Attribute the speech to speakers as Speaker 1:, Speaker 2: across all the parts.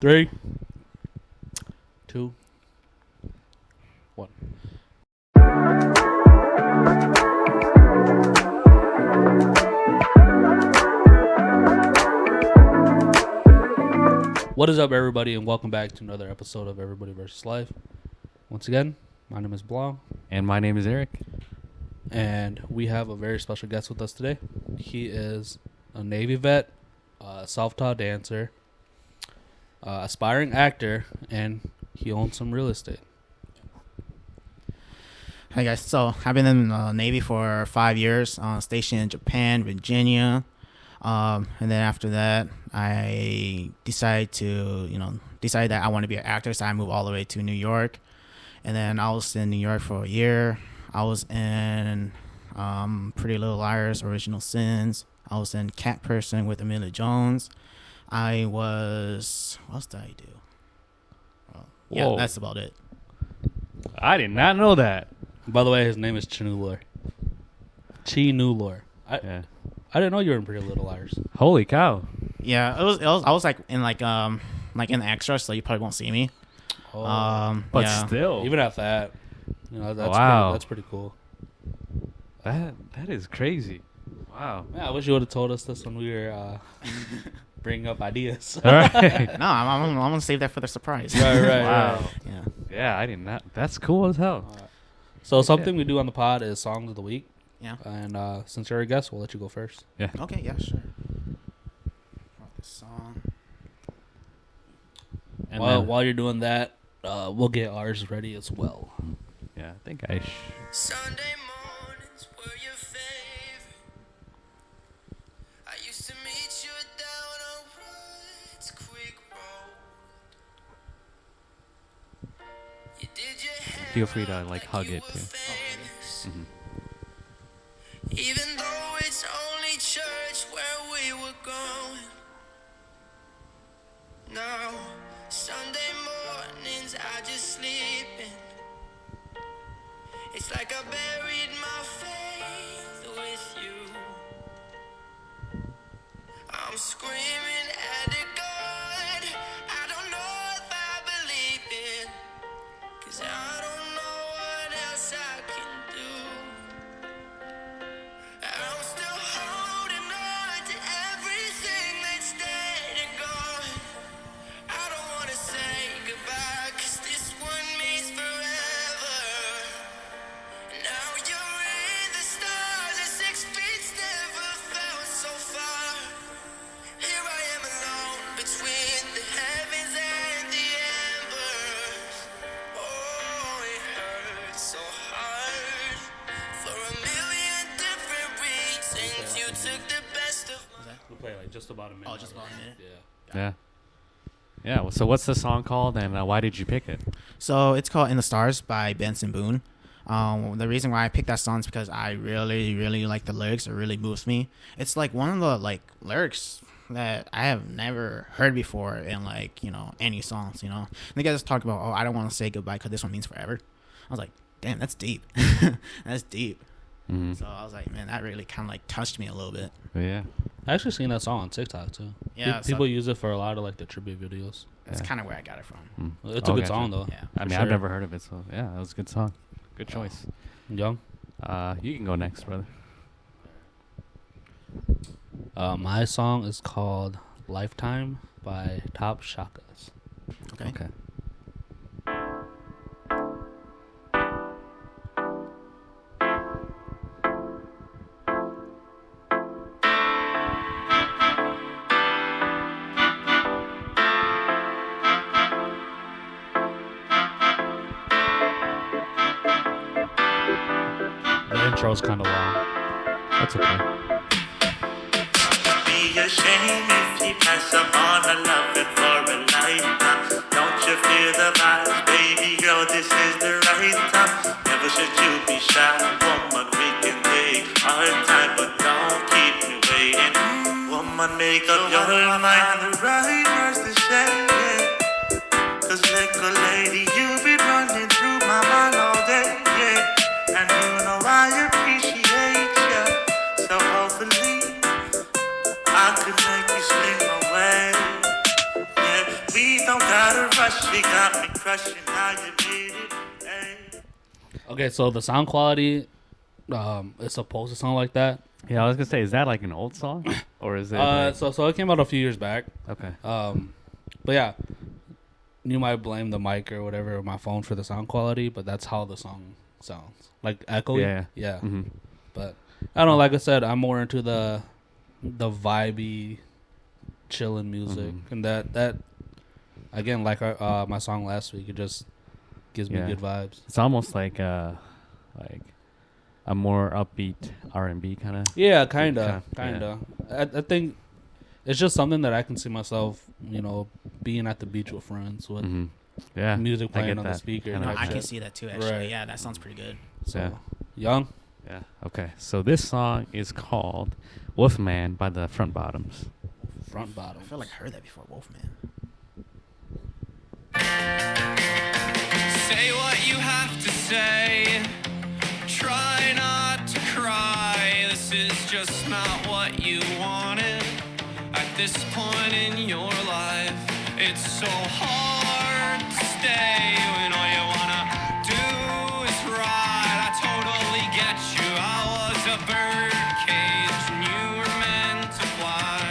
Speaker 1: 3, 2, 1. What is up, everybody, and welcome back to another episode of Everybody vs. Life. Once again, my name is Blanc.
Speaker 2: And my name is Eric.
Speaker 1: And we have a very special guest with us today. He is a Navy vet, a self-taught dancer, aspiring actor, and he owns some real estate.
Speaker 3: Hi guys, so I've been in the Navy for 5 years, stationed in Japan, Virginia, and then after that, I decided that I want to be an actor, so I moved all the way to New York, and then I was in New York for a year. I was in Pretty Little Liars, Original Sins. I was in Cat Person with Amelia Jones. What else did I do? Yeah, that's about it.
Speaker 2: I did not know that.
Speaker 1: By the way, his name is Chee Nue. Chee Nue.
Speaker 2: Yeah.
Speaker 1: I didn't know you were in Pretty Little Liars.
Speaker 2: Holy cow.
Speaker 3: Yeah, it was. I was like in in the extra, so you probably won't see me.
Speaker 1: Oh.
Speaker 2: But
Speaker 3: yeah.
Speaker 2: still.
Speaker 1: Even at that, that's
Speaker 2: Wow.
Speaker 1: that's pretty cool.
Speaker 2: That is crazy. Wow.
Speaker 1: Man, I wish you would have told us this when we were bringing up ideas.
Speaker 2: All right.
Speaker 3: No, I'm gonna save that for the surprise.
Speaker 1: Right.
Speaker 2: Wow.
Speaker 3: Yeah.
Speaker 2: Yeah, I did not. That's cool as hell.
Speaker 1: So something we do on the pod is songs of the week.
Speaker 3: Yeah.
Speaker 1: And since you're a guest, we'll let you go first.
Speaker 2: Yeah.
Speaker 3: Okay. Yeah. Sure. Wrote this song.
Speaker 2: And
Speaker 1: While you're doing that, we'll get ours ready as well.
Speaker 2: yeah, I think I
Speaker 4: Sunday mornings were your favorite. I used to meet you down on Woods Creek Road. You did your hair
Speaker 2: feel free to
Speaker 4: up
Speaker 2: like hug
Speaker 4: you
Speaker 2: it
Speaker 4: were
Speaker 2: too.
Speaker 4: famous.
Speaker 2: Mhm.
Speaker 4: Even though it's only church where we were going. Now, Sunday mornings I just sleep in. It's like I buried my faith with you. I'm screaming at a God I don't know if I believe in. 'Cause I don't know what else I can do. I'm still holding on to everything that's dead and gone. I don't wanna say goodbye, 'cause this one means forever. Now you're in the stars, and 6 feet never felt so far. Here I am alone between the heavens and the embers. Oh, it hurts so hard for a million different reasons. You took the best of my.
Speaker 1: We'll play like just about a minute.
Speaker 3: Oh, just about a minute?
Speaker 1: Yeah.
Speaker 2: Yeah. Yeah. Well, so what's the song called, and why did you pick it?
Speaker 3: So it's called "In the Stars" by Benson Boone. The reason why I picked that song is because I really, really like the lyrics. It really moves me. It's like one of the lyrics that I have never heard before in any songs. The guys talk about, I don't want to say goodbye because this one means forever. I was like, damn, that's deep. That's deep.
Speaker 2: Mm-hmm.
Speaker 3: So I was like, man, that really kind of touched me a little bit.
Speaker 2: Yeah.
Speaker 1: I actually seen that song on TikTok too.
Speaker 3: Yeah,
Speaker 1: People use it for a lot of the tribute videos.
Speaker 3: That's
Speaker 2: Yeah.
Speaker 3: kind of where I got it from.
Speaker 2: Mm.
Speaker 1: It's a good
Speaker 2: gotcha.
Speaker 1: song though.
Speaker 3: Yeah.
Speaker 2: I
Speaker 1: for
Speaker 2: mean,
Speaker 1: sure.
Speaker 2: I've never heard of it, so yeah, that was a good song. Good choice.
Speaker 1: Young.
Speaker 2: You can go next, brother.
Speaker 1: My song is called "Lifetime" by Top Shakas.
Speaker 3: Okay.
Speaker 1: The intro's kind of long.
Speaker 2: That's okay.
Speaker 5: Be ashamed if you pass up on a loving for a lifetime. Don't you feel the vibes, baby girl? This is the right time. Never should you be shy, woman. We can take our time, but don't keep me waiting. Woman, make up your mind. The right words to say, yeah. 'Cause little lady, you've been running through my mind all day, yeah. And you know I appreciate you. So hopefully I could make you slip away. Yeah, we don't don't gotta rush, you got me crushing how you did it. Hey.
Speaker 1: Okay, so the sound quality, is supposed to sound like that.
Speaker 2: Yeah, I was gonna say, is that like an old song, or is it?
Speaker 1: So it came out a few years back.
Speaker 2: Okay.
Speaker 1: But yeah, you might blame the mic or whatever, or my phone for the sound quality, but that's how the song sounds, like echoey.
Speaker 2: Yeah.
Speaker 1: Yeah.
Speaker 2: Mm-hmm.
Speaker 1: But I don't know. Like I said, I'm more into the vibey, chilling music, and that again, like my song last week, it just gives me good vibes.
Speaker 2: It's almost like a more upbeat R&B kind of.
Speaker 1: Yeah, kinda.
Speaker 2: Yeah.
Speaker 1: I think it's just something that I can see myself, being at the beach with friends with
Speaker 2: Yeah,
Speaker 1: music
Speaker 2: I
Speaker 1: playing
Speaker 2: get
Speaker 1: on the
Speaker 2: that
Speaker 1: speaker.
Speaker 2: kinda
Speaker 1: type
Speaker 3: I can
Speaker 1: shit.
Speaker 3: see that too, actually.
Speaker 1: Right.
Speaker 3: Yeah, that sounds pretty good.
Speaker 1: So,
Speaker 2: Yeah.
Speaker 1: Young.
Speaker 2: Yeah. Okay. So this song is called "Wolfman" by the Front Bottoms.
Speaker 1: Front bottom.
Speaker 3: I feel like I heard that before, Wolfman.
Speaker 4: Say what you have to say. Try not to cry. This is just not what you wanted. At this point in your life, it's so hard to stay when all you wanna do is ride. I totally get you. I was a bird cage and you were meant to fly.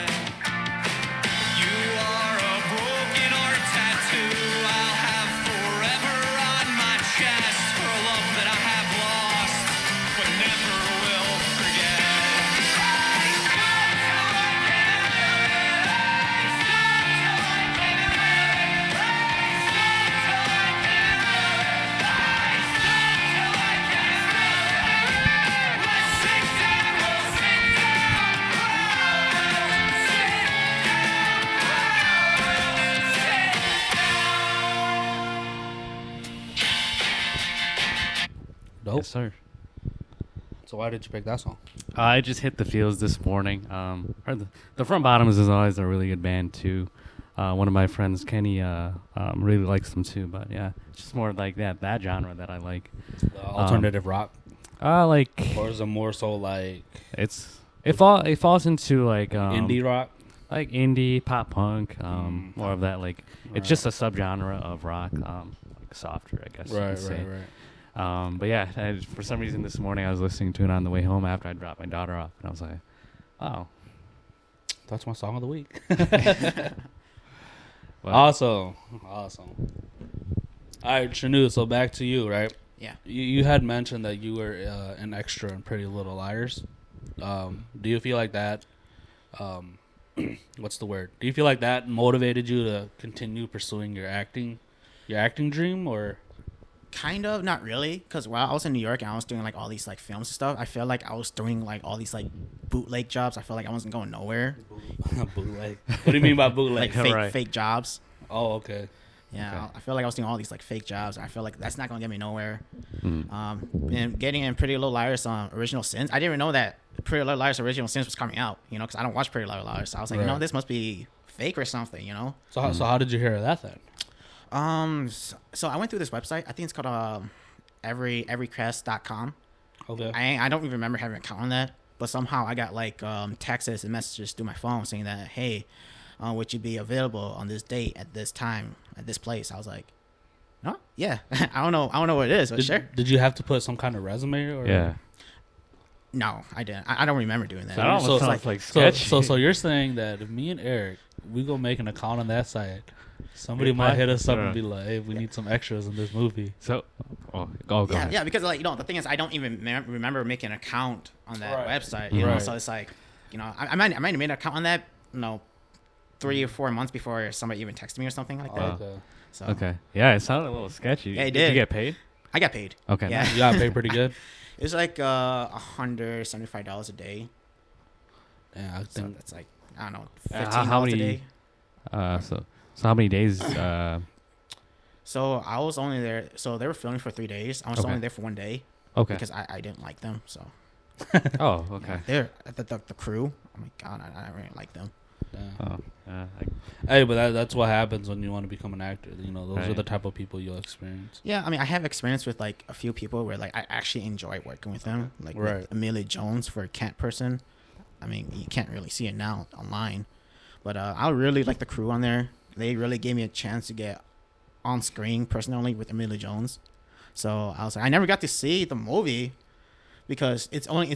Speaker 4: You are a broken heart tattoo I'll have forever on my chest for a love that I have lost but never will forget.
Speaker 1: Dope.
Speaker 2: Yes, sir.
Speaker 1: So why did you pick that song?
Speaker 2: I just hit the fields this morning. Heard the Front Bottoms is always a really good band too. One of my friends, Kenny, really likes them too. But yeah, it's just more like that genre that I like.
Speaker 1: Alternative rock,
Speaker 2: Like
Speaker 1: or is it more so like
Speaker 2: it falls into like
Speaker 1: indie rock?
Speaker 2: like indie pop punk, more of that. Like
Speaker 1: Right.
Speaker 2: it's just a subgenre of rock, like softer, I guess. you
Speaker 1: Right,
Speaker 2: could say.
Speaker 1: right.
Speaker 2: But yeah, for some reason this morning I was listening to it on the way home after I dropped my daughter off, and I was like, "Oh,
Speaker 1: That's my song of the week.
Speaker 2: well,
Speaker 1: Awesome. All right, Chee Nue, so back to you, right?
Speaker 3: Yeah.
Speaker 1: You had mentioned that you were an extra in Pretty Little Liars. Do you feel like that? What's the word? Do you feel like that motivated you to continue pursuing your acting dream, or?
Speaker 3: Kind of, not really, because while I was in New York and I was doing like all these like films and stuff, I felt like I was doing like all these like bootleg jobs. I felt like I wasn't going nowhere.
Speaker 1: Bootleg. What do you mean by bootleg?
Speaker 3: Like
Speaker 2: Right.
Speaker 3: fake jobs.
Speaker 1: Oh, okay.
Speaker 3: Yeah,
Speaker 2: Okay.
Speaker 3: I feel like I was doing all these like fake jobs. I feel like that's not gonna get me nowhere.
Speaker 2: mhm.
Speaker 3: And getting in Pretty Little Liars Original Sins, I didn't even know that Pretty Little Liars Original Sins was coming out. Because I don't watch Pretty Little Liars. So I was like,
Speaker 1: Right.
Speaker 3: this must be fake or something.
Speaker 1: So how did you hear of that then?
Speaker 3: So I went through this website. I think it's called everycrest.com.
Speaker 1: Okay.
Speaker 3: I don't even remember having an account on that, but somehow I got like texts and messages through my phone saying that, hey, would you be available on this date at this time at this place? I was like, no, yeah. I don't know what it is, but sure.
Speaker 1: Did you have to put some kind of resume or?
Speaker 2: Yeah.
Speaker 3: No, I didn't. I don't remember doing that.
Speaker 2: So that almost
Speaker 1: so it's
Speaker 2: sounds like
Speaker 1: So,
Speaker 2: sketchy.
Speaker 1: so you're saying that if me and Eric, we go make an account on that site, somebody
Speaker 2: We
Speaker 1: might
Speaker 2: might-
Speaker 1: hit us up
Speaker 2: yeah.
Speaker 1: and be like, "Hey, we need some extras in this movie."
Speaker 2: So, go
Speaker 3: yeah,
Speaker 2: ahead.
Speaker 3: yeah, because like the thing is, I don't even remember making an account on that
Speaker 1: Right.
Speaker 3: website.
Speaker 1: Right.
Speaker 3: So it's like, I might have made an account on that, 3 or 4 months before somebody even texted me or something like that.
Speaker 2: Wow.
Speaker 1: Okay.
Speaker 3: So
Speaker 2: Okay. Yeah, it sounded a little sketchy.
Speaker 3: Yeah, it
Speaker 2: Did you
Speaker 3: did.
Speaker 2: get paid?
Speaker 3: I got paid.
Speaker 2: Okay.
Speaker 3: Yeah.
Speaker 1: You got paid pretty good.
Speaker 3: It was like $175 a day.
Speaker 1: Yeah, I
Speaker 3: So
Speaker 1: think
Speaker 3: that's like, I don't know,
Speaker 2: how
Speaker 3: $15 a
Speaker 2: many-
Speaker 3: day.
Speaker 2: So how many days?
Speaker 3: So I was only there. So they were filming for 3 days. I was
Speaker 2: Okay.
Speaker 3: only there for 1 day
Speaker 2: Okay.
Speaker 3: because I didn't like them. So
Speaker 2: Oh, okay.
Speaker 3: they're the crew. Oh my god, I don't really like them.
Speaker 1: yeah.
Speaker 2: Oh,
Speaker 1: Hey, but that's what happens when you want to become an actor. Those are
Speaker 2: Right.
Speaker 1: the type of people you'll experience.
Speaker 3: Yeah, I mean, I have experience with like a few people where like I actually enjoy working with them. Like
Speaker 1: Right.
Speaker 3: with Amelia Jones for Cat Person. I mean, you can't really see it now online, but I really like the crew on there. they really gave me a chance to get on screen personally with Emilia Jones. So I was like, I never got to see the movie because it's only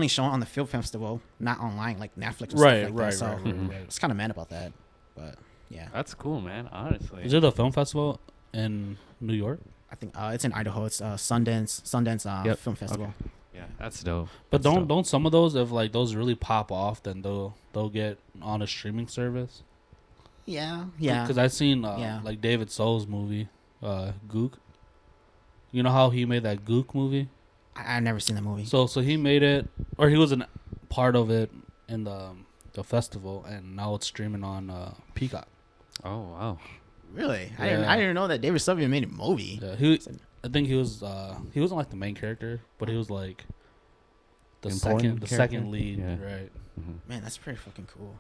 Speaker 3: shown on the film festival, not online like Netflix. And
Speaker 1: Right,
Speaker 3: stuff like
Speaker 1: right,
Speaker 3: that. So
Speaker 1: right, right, right.
Speaker 3: I was kind of mad about that, but yeah,
Speaker 2: That's cool, man. Honestly.
Speaker 1: Is it a film festival in New York?
Speaker 3: I think it's in Idaho. It's Sundance
Speaker 2: Yep.
Speaker 3: Film Festival.
Speaker 2: Yeah, that's dope.
Speaker 1: But
Speaker 2: That's dope.
Speaker 1: don't some of those, if like those really pop off, then they'll get on a streaming service.
Speaker 3: Yeah.
Speaker 1: Because I've seen
Speaker 3: Yeah.
Speaker 1: like David Soul's movie, Gook. You know how he made that Gook movie?
Speaker 3: I've never seen the movie.
Speaker 1: So he made it, or he was a part of it in the festival, and now it's streaming on Peacock.
Speaker 2: Oh wow.
Speaker 3: Really, I
Speaker 1: Yeah.
Speaker 3: didn't know that David Sylvian made a movie.
Speaker 1: Yeah, I think he wasn't like the main character, but he was like the
Speaker 2: Important
Speaker 1: second
Speaker 2: character?
Speaker 1: lead,
Speaker 2: Yeah.
Speaker 1: right?
Speaker 3: Man, that's pretty fucking cool.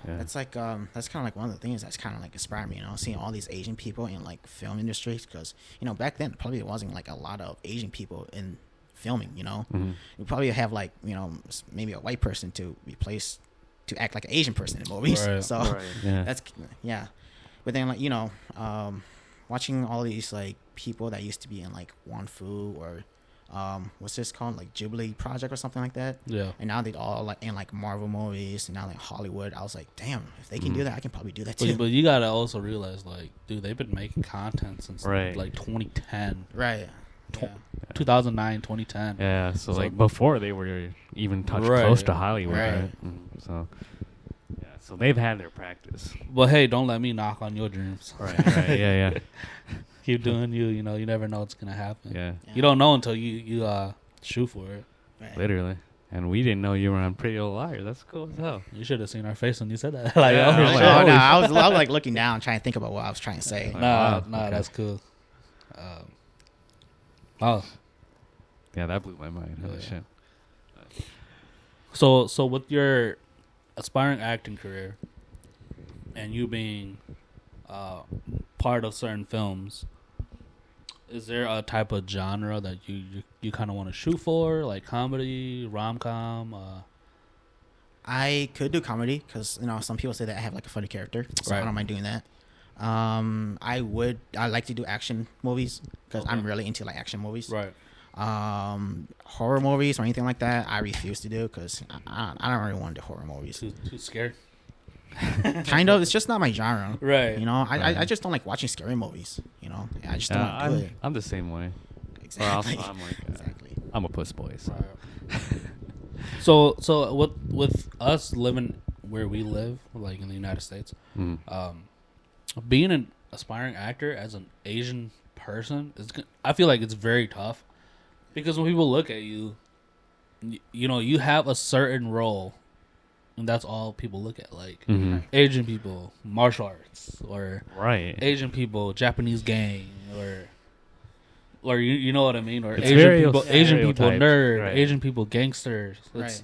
Speaker 2: Yeah.
Speaker 3: That's like that's kind of like one of the things that's kind of like inspired me, seeing all these Asian people in like film industries, because back then probably wasn't like a lot of Asian people in filming.
Speaker 2: Mhm.
Speaker 3: You probably have like maybe a white person to replace to act like an Asian person in movies.
Speaker 1: Right.
Speaker 3: So
Speaker 2: Right. Yeah.
Speaker 3: that's yeah. But then like watching all these like people that used to be in like Wan Fu or what's this called, like Ghibli Project or something like that.
Speaker 1: Yeah.
Speaker 3: And now they all like in like Marvel movies and now like Hollywood. I was like, damn, if they can do that, I can probably do that too.
Speaker 1: But you gotta also realize, like, dude, they've been making content since
Speaker 2: Right.
Speaker 1: like 2010,
Speaker 3: Right.
Speaker 1: Tw-
Speaker 3: Yeah.
Speaker 1: 2009, 2010.
Speaker 2: Yeah, so
Speaker 1: So-
Speaker 2: like before they were even touched
Speaker 1: Right.
Speaker 2: close to Hollywood,
Speaker 3: Right.
Speaker 2: right? So yeah, so they've had their practice.
Speaker 1: But hey, don't let me knock on your dreams.
Speaker 2: Right, yeah,
Speaker 1: Keep doing you. You never know what's gonna happen.
Speaker 2: yeah,
Speaker 1: You don't know until you shoot for it.
Speaker 3: Right.
Speaker 2: literally. And we didn't know you were on Pretty Little Liars. That's cool as hell.
Speaker 1: You should have seen our face when you said that. like,
Speaker 2: Yeah,
Speaker 1: oh,
Speaker 2: I was
Speaker 1: shit.
Speaker 2: like,
Speaker 3: No,
Speaker 2: holy
Speaker 3: no, I was like looking down, trying to think about what I was trying to say.
Speaker 1: Nah,
Speaker 2: Wow, okay.
Speaker 1: that's cool. Wow.
Speaker 2: Yeah, that blew my mind. Holy
Speaker 1: Yeah.
Speaker 2: shit.
Speaker 1: So with your aspiring acting career and you being part of certain films, is there a type of genre that you kind of want to shoot for, like comedy, rom-com?
Speaker 3: I could do comedy because some people say that I have like a funny character, so
Speaker 1: Right.
Speaker 3: I don't mind doing that. I like to do action movies because I'm
Speaker 1: Okay.
Speaker 3: really into like action movies.
Speaker 1: Right.
Speaker 3: Horror movies or anything like that, I refuse to do because I don't really want to do horror movies.
Speaker 1: Too scared.
Speaker 3: Kind of, it's just not my genre.
Speaker 1: Right.
Speaker 3: I just don't like watching scary movies. I just don't want to do it.
Speaker 2: I'm the same way. Or
Speaker 3: Exactly.
Speaker 2: also, I'm like,
Speaker 3: Exactly.
Speaker 2: I'm a puss boy. So.
Speaker 1: Right. So with us living where we live, like in the United States,
Speaker 2: Mm.
Speaker 1: being an aspiring actor as an Asian person I feel like it's very tough because when people look at you, you have a certain role, and that's all people look at. Like
Speaker 2: Mhm.
Speaker 1: Asian people, martial arts, or
Speaker 2: Right.
Speaker 1: Asian people, Japanese gang, or you know what I mean, or
Speaker 2: It's
Speaker 1: Asian
Speaker 2: very
Speaker 1: people, Asian people
Speaker 2: stereotyped,
Speaker 1: nerd,
Speaker 2: right.
Speaker 1: Asian people gangsters. It's-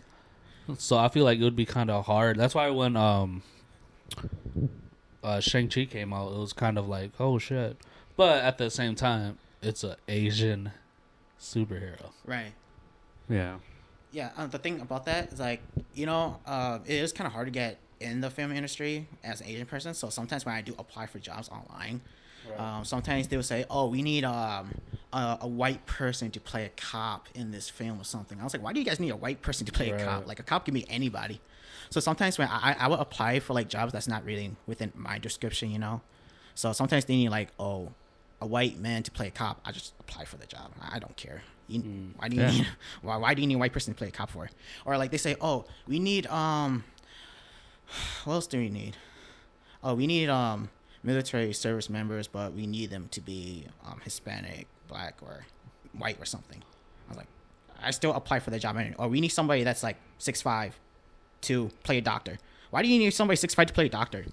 Speaker 1: So I feel like it would be kind of hard. That's why when Shang-Chi came out, it was kind of like, oh shit. But at the same time, it's an Asian superhero.
Speaker 3: Right.
Speaker 2: Yeah.
Speaker 3: Yeah, the thing about that is like, it is kind of hard to get in the film industry as an Asian person. So sometimes when I do apply for jobs online, sometimes they will say, "Oh, we need a white person to play a cop in this film or something." I was like, "Why do you guys need a white person to play a cop?
Speaker 1: Right.
Speaker 3: Like a cop can be anybody." So sometimes when I would apply for like jobs that's not really within my description, So sometimes they need like, oh, a white man to play a cop. I just apply for the job. I don't care. Why do you
Speaker 2: Yeah.
Speaker 3: need why do you need a white person to play a cop for? Or like they say, oh, we need what else do we need? Oh, we need military service members, but we need them to be Hispanic, black, or white or something. I was like, I still apply for the job. Or we need somebody that's like 6'5" to play a doctor. Why do you need somebody 6'5" to play a doctor?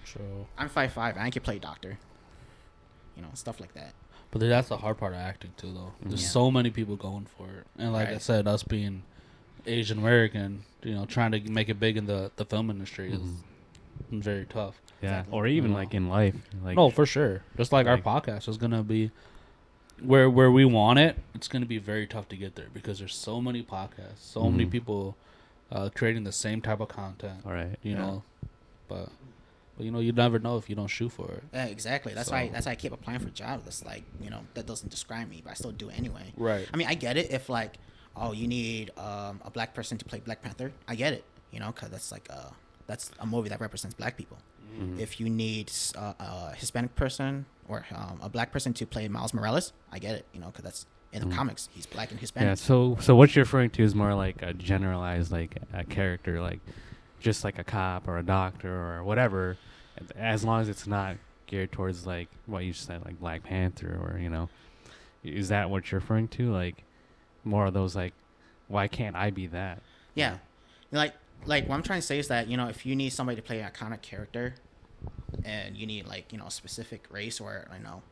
Speaker 1: True.
Speaker 3: I'm 5'5" and I can play a doctor. Stuff like that.
Speaker 1: But that's the hard part of acting too, though. There's
Speaker 3: Yeah.
Speaker 1: so many people going for it, and like I
Speaker 3: Right.
Speaker 1: said, us being Asian American, trying to make it big in the film industry is very tough.
Speaker 2: Yeah.
Speaker 3: Exactly.
Speaker 2: Or even
Speaker 1: Yeah.
Speaker 2: like in life. Like,
Speaker 1: No, for sure. Just like
Speaker 2: like-
Speaker 1: our podcast is gonna be where we want it. It's gonna be very tough to get there because there's so many podcasts, so many
Speaker 2: Mhm.
Speaker 1: people creating the same type of content.
Speaker 2: all right.
Speaker 1: You know, but But you never know if you don't shoot for it.
Speaker 3: Yeah, exactly. That's
Speaker 1: So-
Speaker 3: why. That's why I keep applying for jobs. That's like that doesn't describe me, but I still do it anyway.
Speaker 1: Right.
Speaker 3: I mean, I get it if like, oh, you need a black person to play Black Panther. I get it. Because that's like that's a movie that represents black people.
Speaker 2: Mm-hmm.
Speaker 3: If you need a Hispanic person or a black person to play Miles Morales, I get it. Because that's in the comics. He's black and Hispanic.
Speaker 2: Yeah. So what you're referring to is more like a generalized like a character, like just like a cop or a doctor or whatever, as long as it's not geared towards like what you said, like Black Panther or is that what you're referring to? Like more of those like, why can't I be that?
Speaker 3: Yeah, like what I'm trying to say is that if you need somebody to play an iconic character, and you need like a specific race or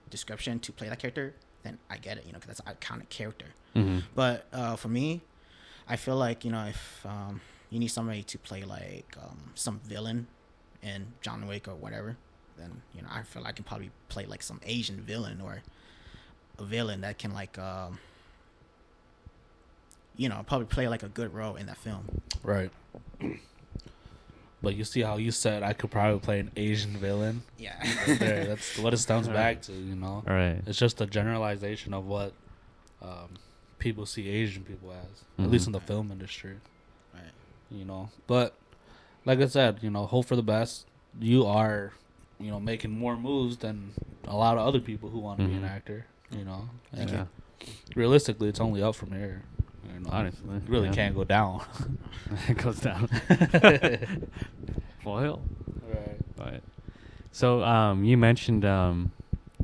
Speaker 3: description to play that character, then I get it. Because that's an iconic character.
Speaker 2: Mm-hmm.
Speaker 3: But for me, I feel like if you need somebody to play like some villain in John Wick or whatever, then I feel like I can probably play like some Asian villain or a villain that can like probably play like a good role in that film.
Speaker 1: Right. But you see how you said I could probably play an Asian villain.
Speaker 3: Yeah.
Speaker 1: Right there. That's what it stems back to.
Speaker 2: All right.
Speaker 1: It's just a generalization of what people see Asian people as,
Speaker 2: Mhm.
Speaker 1: at least in the film industry.
Speaker 3: Right.
Speaker 1: But like I said, hope for the best. You are, making more moves than a lot of other people who want to be an
Speaker 2: Mhm.
Speaker 1: actor. And
Speaker 2: Yeah.
Speaker 1: realistically, it's only up from here.
Speaker 2: Honestly,
Speaker 1: you really
Speaker 2: yeah.
Speaker 1: can't go down.
Speaker 2: It goes down. Full hill.
Speaker 1: Right.
Speaker 2: But so you mentioned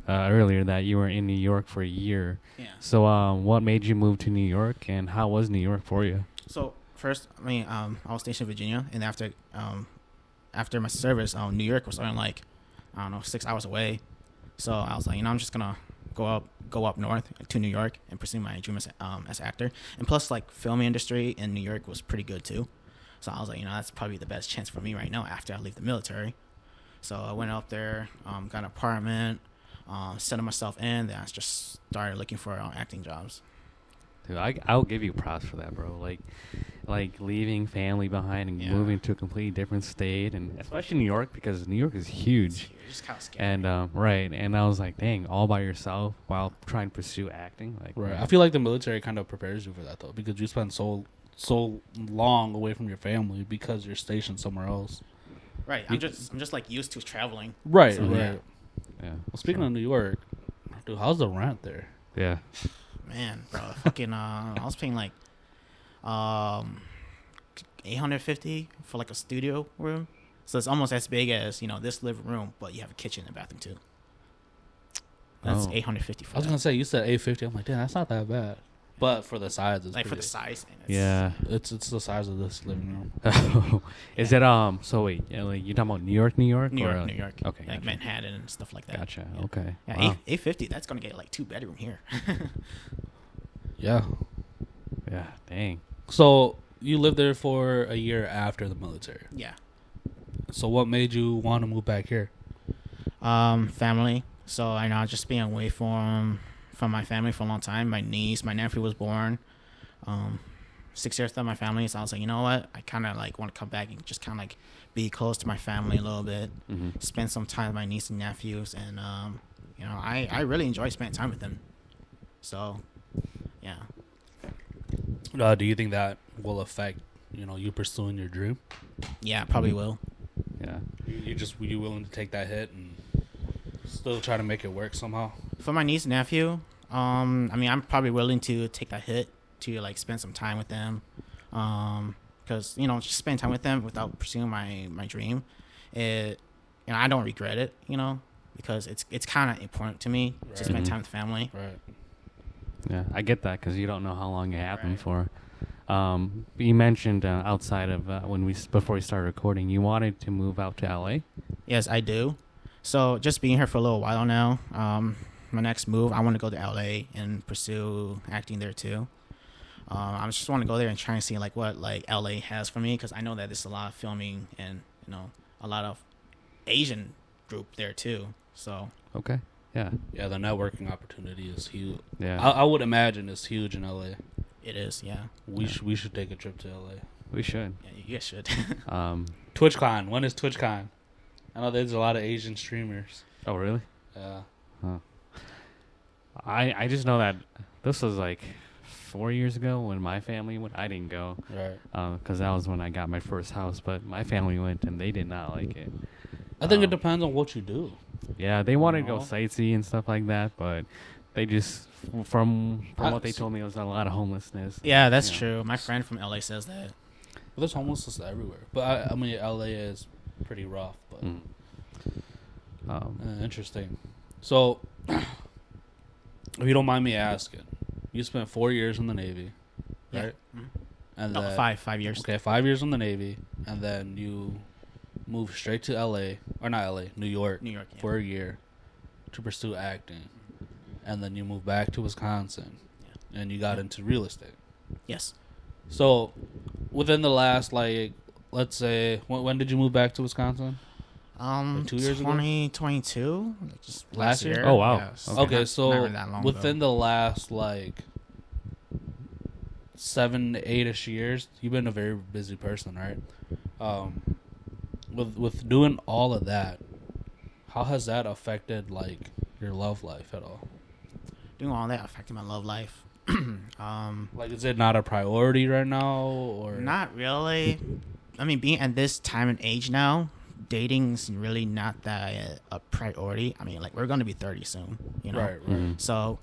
Speaker 2: earlier that you were in New York for a year.
Speaker 3: Yeah.
Speaker 2: So what made you move to New York, and how was New York for you?
Speaker 3: So first, I was stationed in Virginia, and after my service, New York was only like 6 hours away. So I was like, I'm just gonna go up north to New York and pursue my dream as actor. And plus, like filming industry in New York was pretty good too. So I was like, that's probably the best chance for me right now after I leave the military. So I went up there, got an apartment, settled myself in. Then I just started looking for acting jobs.
Speaker 2: Dude, I'll give you props for that, bro. Like leaving family behind and
Speaker 3: Yeah.
Speaker 2: moving to a completely different state, and especially New York, because New York is huge.
Speaker 3: It's just kind of scary.
Speaker 2: And right, and I was like, dang, all by yourself while trying to pursue acting. Like,
Speaker 1: Right. I feel like the military kind of prepares you for that though, because you spend so long away from your family because you're stationed somewhere else.
Speaker 3: Right. I'm just like used to traveling.
Speaker 1: Right.
Speaker 3: So,
Speaker 1: right.
Speaker 3: yeah.
Speaker 2: yeah.
Speaker 1: Well, speaking of New York, dude, how's the rent there?
Speaker 2: Yeah.
Speaker 3: Man, bro, fucking I was paying like $850 for like a studio room. So it's almost as big as, this living room, but you have a kitchen and bathroom too. That's
Speaker 2: Oh.
Speaker 3: $850 for
Speaker 1: I was
Speaker 3: that.
Speaker 1: gonna say you said 850. I'm like, damn, that's not that bad. But for the size, it's
Speaker 3: Like for
Speaker 1: pretty-
Speaker 3: the size. And
Speaker 2: Yeah.
Speaker 1: it's the size of this living room.
Speaker 2: Is it so wait, like you're talking about New York,
Speaker 3: New
Speaker 2: or,
Speaker 3: York, New York.
Speaker 2: Okay,
Speaker 3: Like
Speaker 2: gotcha.
Speaker 3: Manhattan and stuff like that.
Speaker 2: Gotcha.
Speaker 3: Yeah.
Speaker 2: Okay.
Speaker 3: Yeah,
Speaker 2: Wow.
Speaker 3: 850. That's gonna get like 2-bedroom here.
Speaker 1: Yeah.
Speaker 2: Yeah. Dang.
Speaker 1: So you lived there for a year after the military.
Speaker 3: Yeah.
Speaker 1: So what made you want to move back here?
Speaker 3: Family. So I know just being away from my family for a long time. My nephew was born 6 years without my family. So I was like, you know what? I kind of like want to come back and just kind of like be close to my family a little bit,
Speaker 2: Mm-hmm.
Speaker 3: spend some time with my niece and nephews, and I really enjoy spending time with them. So, yeah.
Speaker 1: Do you think that will affect you pursuing your dream?
Speaker 3: Yeah, probably will.
Speaker 2: Yeah.
Speaker 1: You willing to take that hit and still try to make it work somehow?
Speaker 3: For my niece and nephew, I'm probably willing to take that hit to like spend some time with them, because just spend time with them without pursuing my dream, I don't regret it, because it's kind of important to me to
Speaker 1: Right.
Speaker 3: spend
Speaker 2: Mhm.
Speaker 3: time with family.
Speaker 1: Right.
Speaker 2: Yeah, I get that because you don't know how long it happened
Speaker 3: Right.
Speaker 2: for. You mentioned outside of before we started recording, you wanted to move out to LA.
Speaker 3: Yes, I do. So just being here for a little while now, my next move, I want to go to LA and pursue acting there too. I just want to go there and try and see like what like LA has for me, because I know that there's a lot of filming and a lot of Asian group there too. So
Speaker 2: Okay. Yeah.
Speaker 1: Yeah, the networking opportunity is huge.
Speaker 2: Yeah.
Speaker 1: I would imagine it's huge in LA.
Speaker 3: it is, yeah.
Speaker 1: We should take a trip to LA.
Speaker 2: We should.
Speaker 3: Yeah, you guys should.
Speaker 2: Um,
Speaker 1: TwitchCon. When is TwitchCon? I know there's a lot of Asian streamers.
Speaker 2: Oh, really?
Speaker 1: Yeah.
Speaker 2: Huh. I just know that this was like 4 years ago when my family went. I didn't go
Speaker 1: Right.
Speaker 2: because that was when I got my first house. But my family went and they did not like it.
Speaker 1: I think it depends on what you do.
Speaker 2: Yeah, they wanted to go
Speaker 1: No.
Speaker 2: sightsee and stuff like that, but they just from what they
Speaker 1: s-
Speaker 2: told me, it was a lot of homelessness.
Speaker 3: Yeah, that's
Speaker 2: Yeah.
Speaker 3: true. My friend from LA says that.
Speaker 1: But there's homelessness everywhere. But I mean, LA is pretty rough. But
Speaker 2: Mm.
Speaker 1: interesting. So, if you don't mind me asking, you spent 4 years in the Navy,
Speaker 3: Yeah.
Speaker 1: right?
Speaker 3: Mhm.
Speaker 1: And
Speaker 3: No,
Speaker 1: then,
Speaker 3: 5 years.
Speaker 1: Okay, 5 years in the Navy, and then you moved straight to LA, or not LA, New York,
Speaker 3: New York. Yeah.
Speaker 1: for a year to pursue acting, and then you moved back to Wisconsin, and you got into real estate.
Speaker 3: Yes.
Speaker 1: So, within the last, like, let's say, when did you move back to Wisconsin? Like 2 years ago?
Speaker 3: 2022. Just
Speaker 1: Last year?
Speaker 2: Oh, wow.
Speaker 3: Yeah,
Speaker 1: Okay,
Speaker 3: not
Speaker 1: so
Speaker 3: really that long
Speaker 1: within
Speaker 3: ago.
Speaker 1: the last like 7 to 8ish years, you've been a very busy person, right? With doing all of that, how has that affected like your love life at all?
Speaker 3: Doing all that affected my love life.
Speaker 1: Like, is it not a priority right now, or
Speaker 3: Not really. I mean, being at this time and age now, dating's really not that a priority. I mean, like, we're gonna be 30 soon, you know.
Speaker 1: Right, right.
Speaker 2: Mhm.
Speaker 3: So,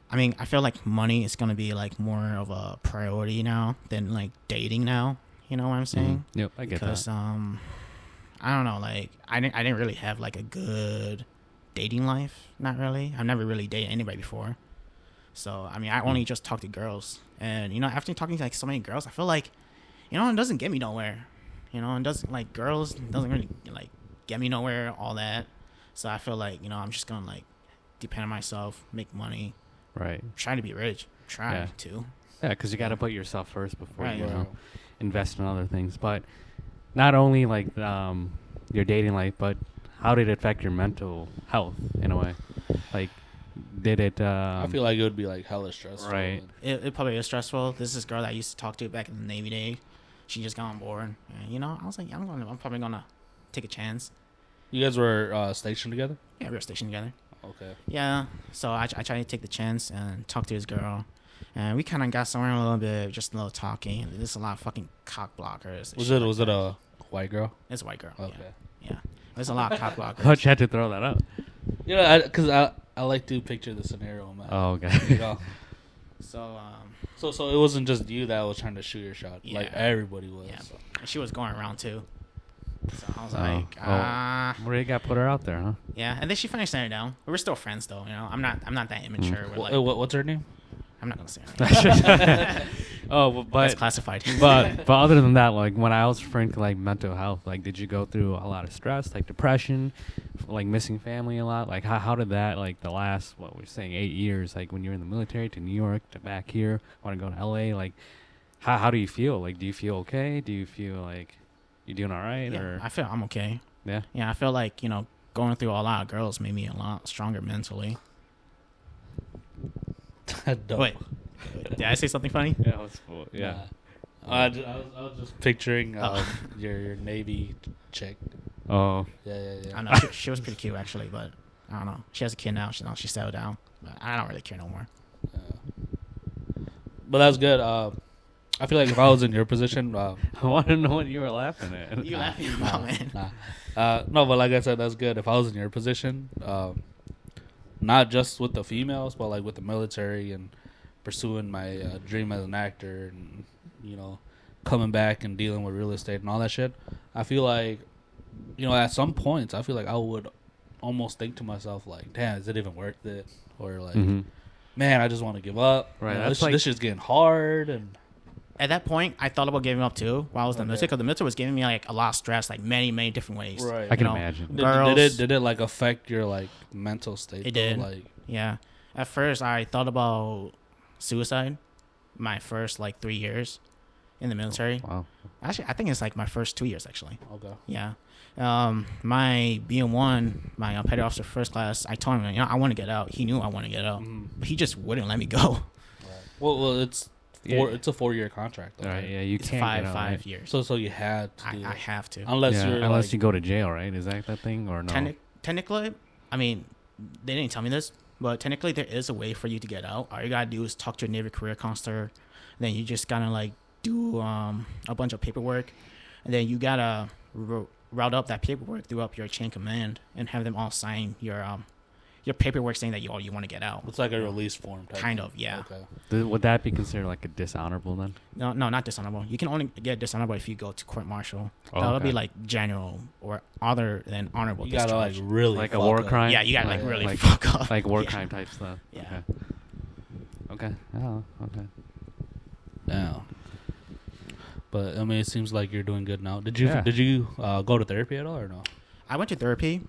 Speaker 3: I mean, I feel like money is gonna be like more of a priority now than like dating now. You know what I'm saying?
Speaker 2: Yep, I get
Speaker 3: Because
Speaker 2: that.
Speaker 3: I don't know. Like, I didn't really have like a good dating life. Not really. I've never really dated anybody before. So I mean, I only just talk to girls, and you know, after talking to like so many girls, I feel like, you know, it doesn't get me nowhere. You know, and doesn't like girls doesn't really like get me nowhere. All that. So I feel like, you know, I'm just gonna like depend on myself, make money,
Speaker 2: Right.
Speaker 3: try to be rich, try
Speaker 2: Yeah.
Speaker 3: to.
Speaker 2: Yeah, because you got to put yourself first before
Speaker 3: Right.
Speaker 2: you
Speaker 1: Right.
Speaker 2: know, invest in other things. But not only like your dating life, but how did it affect your mental health in a way? Like, did it?
Speaker 1: I feel like it would be like hella stressful.
Speaker 2: Right.
Speaker 3: It probably is stressful. This is this girl that I used to talk to back in the Navy day. She just got on board. And, you know, I was like, I'm probably gonna take a chance.
Speaker 1: You guys were stationed together.
Speaker 3: Yeah, we were stationed together.
Speaker 1: Okay.
Speaker 3: Yeah, so I tried to take the chance and talk to this girl, and we kind of got somewhere a little bit, just a little talking. There's a lot of fucking cock blockers. and
Speaker 1: Was
Speaker 3: shit
Speaker 1: it
Speaker 3: like that.
Speaker 1: a white girl?
Speaker 3: It's a white girl.
Speaker 1: Okay.
Speaker 3: Yeah. There's a lot of cock blockers.
Speaker 2: How'd you have to throw that out?
Speaker 1: You know, because I like to picture the scenario, man.
Speaker 2: Oh,
Speaker 1: You
Speaker 2: okay.
Speaker 1: know?
Speaker 3: So
Speaker 1: So it wasn't just you that was trying to shoot your shot. Like,
Speaker 3: Yeah.
Speaker 1: everybody was.
Speaker 3: yeah, and she was going around too. So I was
Speaker 2: Oh.
Speaker 3: like,
Speaker 2: Well, you got to put her out there, huh?
Speaker 3: yeah. And then she finally sat her down. We're still friends though. You know, I'm not that immature. We're like,
Speaker 1: What's her name?
Speaker 3: I'm not gonna say her name.
Speaker 2: Oh,
Speaker 3: That's
Speaker 2: but
Speaker 3: classified.
Speaker 2: but other than that, like when I was referring to like mental health, like did you go through a lot of stress, like depression, like missing family a lot? Like how did that, like the last, what we're saying, 8 years, like when you're in the military to New York to back here, want to go to LA, like how do you feel? Like do you feel okay? Do you feel like you're doing all right?
Speaker 3: Yeah,
Speaker 2: Or
Speaker 3: I feel I'm okay.
Speaker 2: yeah,
Speaker 3: Yeah, I feel like, you know, going through a lot of girls made me a lot stronger mentally.
Speaker 1: Dope.
Speaker 3: Wait, did I say something funny?
Speaker 2: yeah, that's cool. Yeah.
Speaker 1: Nah. I was just picturing
Speaker 3: Oh.
Speaker 1: your Navy chick.
Speaker 2: Oh,
Speaker 1: Yeah.
Speaker 3: I know she was pretty cute actually, but I don't know. She has a kid now. She settled down. But I don't really care no more.
Speaker 1: But that's good. I feel like if I was in your position,
Speaker 2: I want to know what you were laughing at.
Speaker 3: You laughing about, man?
Speaker 1: no, but like I said, that's good. If I was in your position, not just with the females, but like with the military and pursuing my dream as an actor, and you know, coming back and dealing with real estate and all that shit, I feel like, you know, at some points, I feel like I would almost think to myself like, damn, is it even worth it? Or like,
Speaker 2: Mhm.
Speaker 1: man, I just want to give up.
Speaker 2: Right,
Speaker 1: You know,
Speaker 2: that's
Speaker 1: this shit's getting hard. And
Speaker 3: At that point, I thought about giving up too while I was in the
Speaker 1: Okay.
Speaker 3: military, because the military was giving me like a lot of stress, like many different ways.
Speaker 1: Right.
Speaker 2: I can
Speaker 3: You know,
Speaker 2: imagine.
Speaker 3: Girls,
Speaker 1: did it like affect your like mental state?
Speaker 3: It
Speaker 1: though?
Speaker 3: did.
Speaker 1: Like,
Speaker 3: yeah. At first, I thought about suicide. My first like 3 years in the military.
Speaker 2: Wow.
Speaker 3: Actually, I think it's like my first 2 years actually.
Speaker 1: okay.
Speaker 3: Yeah. My BM1, my petty officer first class, I told him, you know, I want to get out. He knew I want to get out,
Speaker 1: Mhm.
Speaker 3: but he just wouldn't let me go.
Speaker 1: Well, it's It's a 4-year contract. Though,
Speaker 2: Right. Yeah. You
Speaker 3: It's
Speaker 2: can't get out,
Speaker 3: five
Speaker 2: right?
Speaker 3: years.
Speaker 1: So you had to do
Speaker 3: I
Speaker 1: it.
Speaker 3: have to.
Speaker 1: Unless
Speaker 2: Yeah,
Speaker 1: you're
Speaker 2: unless
Speaker 1: like,
Speaker 2: you go to jail, right? Is that the thing or no?
Speaker 3: Technically, I mean, they didn't tell me this, but technically there is a way for you to get out. All you gotta do is talk to your Navy career counselor. Then you just gotta like do a bunch of paperwork, and then you gotta route up that paperwork through up your chain command and have them all sign your paperwork saying that you want to get out.
Speaker 1: it's like a release form. Type
Speaker 3: Kind
Speaker 1: thing.
Speaker 3: of, yeah.
Speaker 1: Okay.
Speaker 2: Would that be considered like a dishonorable then?
Speaker 3: No, not dishonorable. You can only get dishonorable if you go to court martial.
Speaker 2: Oh,
Speaker 3: That'll
Speaker 2: okay.
Speaker 3: be like general or other than honorable
Speaker 1: You gotta like
Speaker 3: discharge.
Speaker 1: really
Speaker 2: Like a
Speaker 1: fuck
Speaker 2: war
Speaker 1: up.
Speaker 2: crime?
Speaker 3: Yeah, you gotta like
Speaker 1: Yeah,
Speaker 3: really
Speaker 2: like-
Speaker 3: fuck up.
Speaker 2: Like war
Speaker 3: Yeah.
Speaker 2: crime type stuff.
Speaker 3: Yeah.
Speaker 2: Okay. Oh, okay.
Speaker 1: Damn. But I mean, it seems like you're doing good now. Did
Speaker 2: Yeah.
Speaker 1: you go to therapy at all or no?
Speaker 3: I went to therapy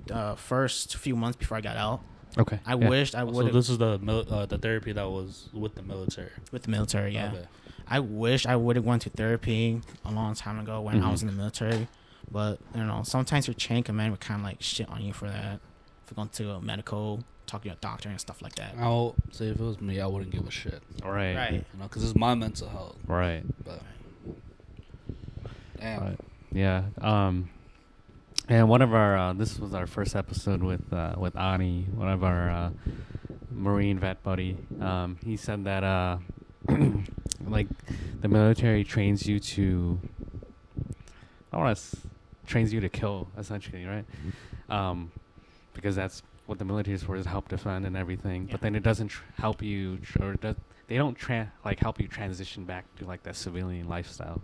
Speaker 3: the first few months before I got out.
Speaker 2: Okay.
Speaker 3: I
Speaker 2: yeah.
Speaker 3: wished I
Speaker 1: So
Speaker 3: would have
Speaker 1: this is the therapy that was with the military.
Speaker 3: with the military. Yeah,
Speaker 1: Okay.
Speaker 3: I wish I would have went to therapy a long time ago when I was in the military. But sometimes your chain command would kind of like shit on you for that. If you're going to a medical, talking to a doctor and stuff like that.
Speaker 1: I'll say if it was me, I wouldn't give a shit.
Speaker 2: Right.
Speaker 3: Right.
Speaker 1: You know, because it's my mental health.
Speaker 2: Right.
Speaker 1: But damn.
Speaker 2: Right. Yeah. And one of our this was our first episode with Ani, one of our Marine vet buddy. He said that like the military trains you to, trains you to kill essentially, right? Because that's what the military is for, is help defend and everything.
Speaker 3: Yeah.
Speaker 2: But then it doesn't help you, they don't help you transition back to like that civilian lifestyle.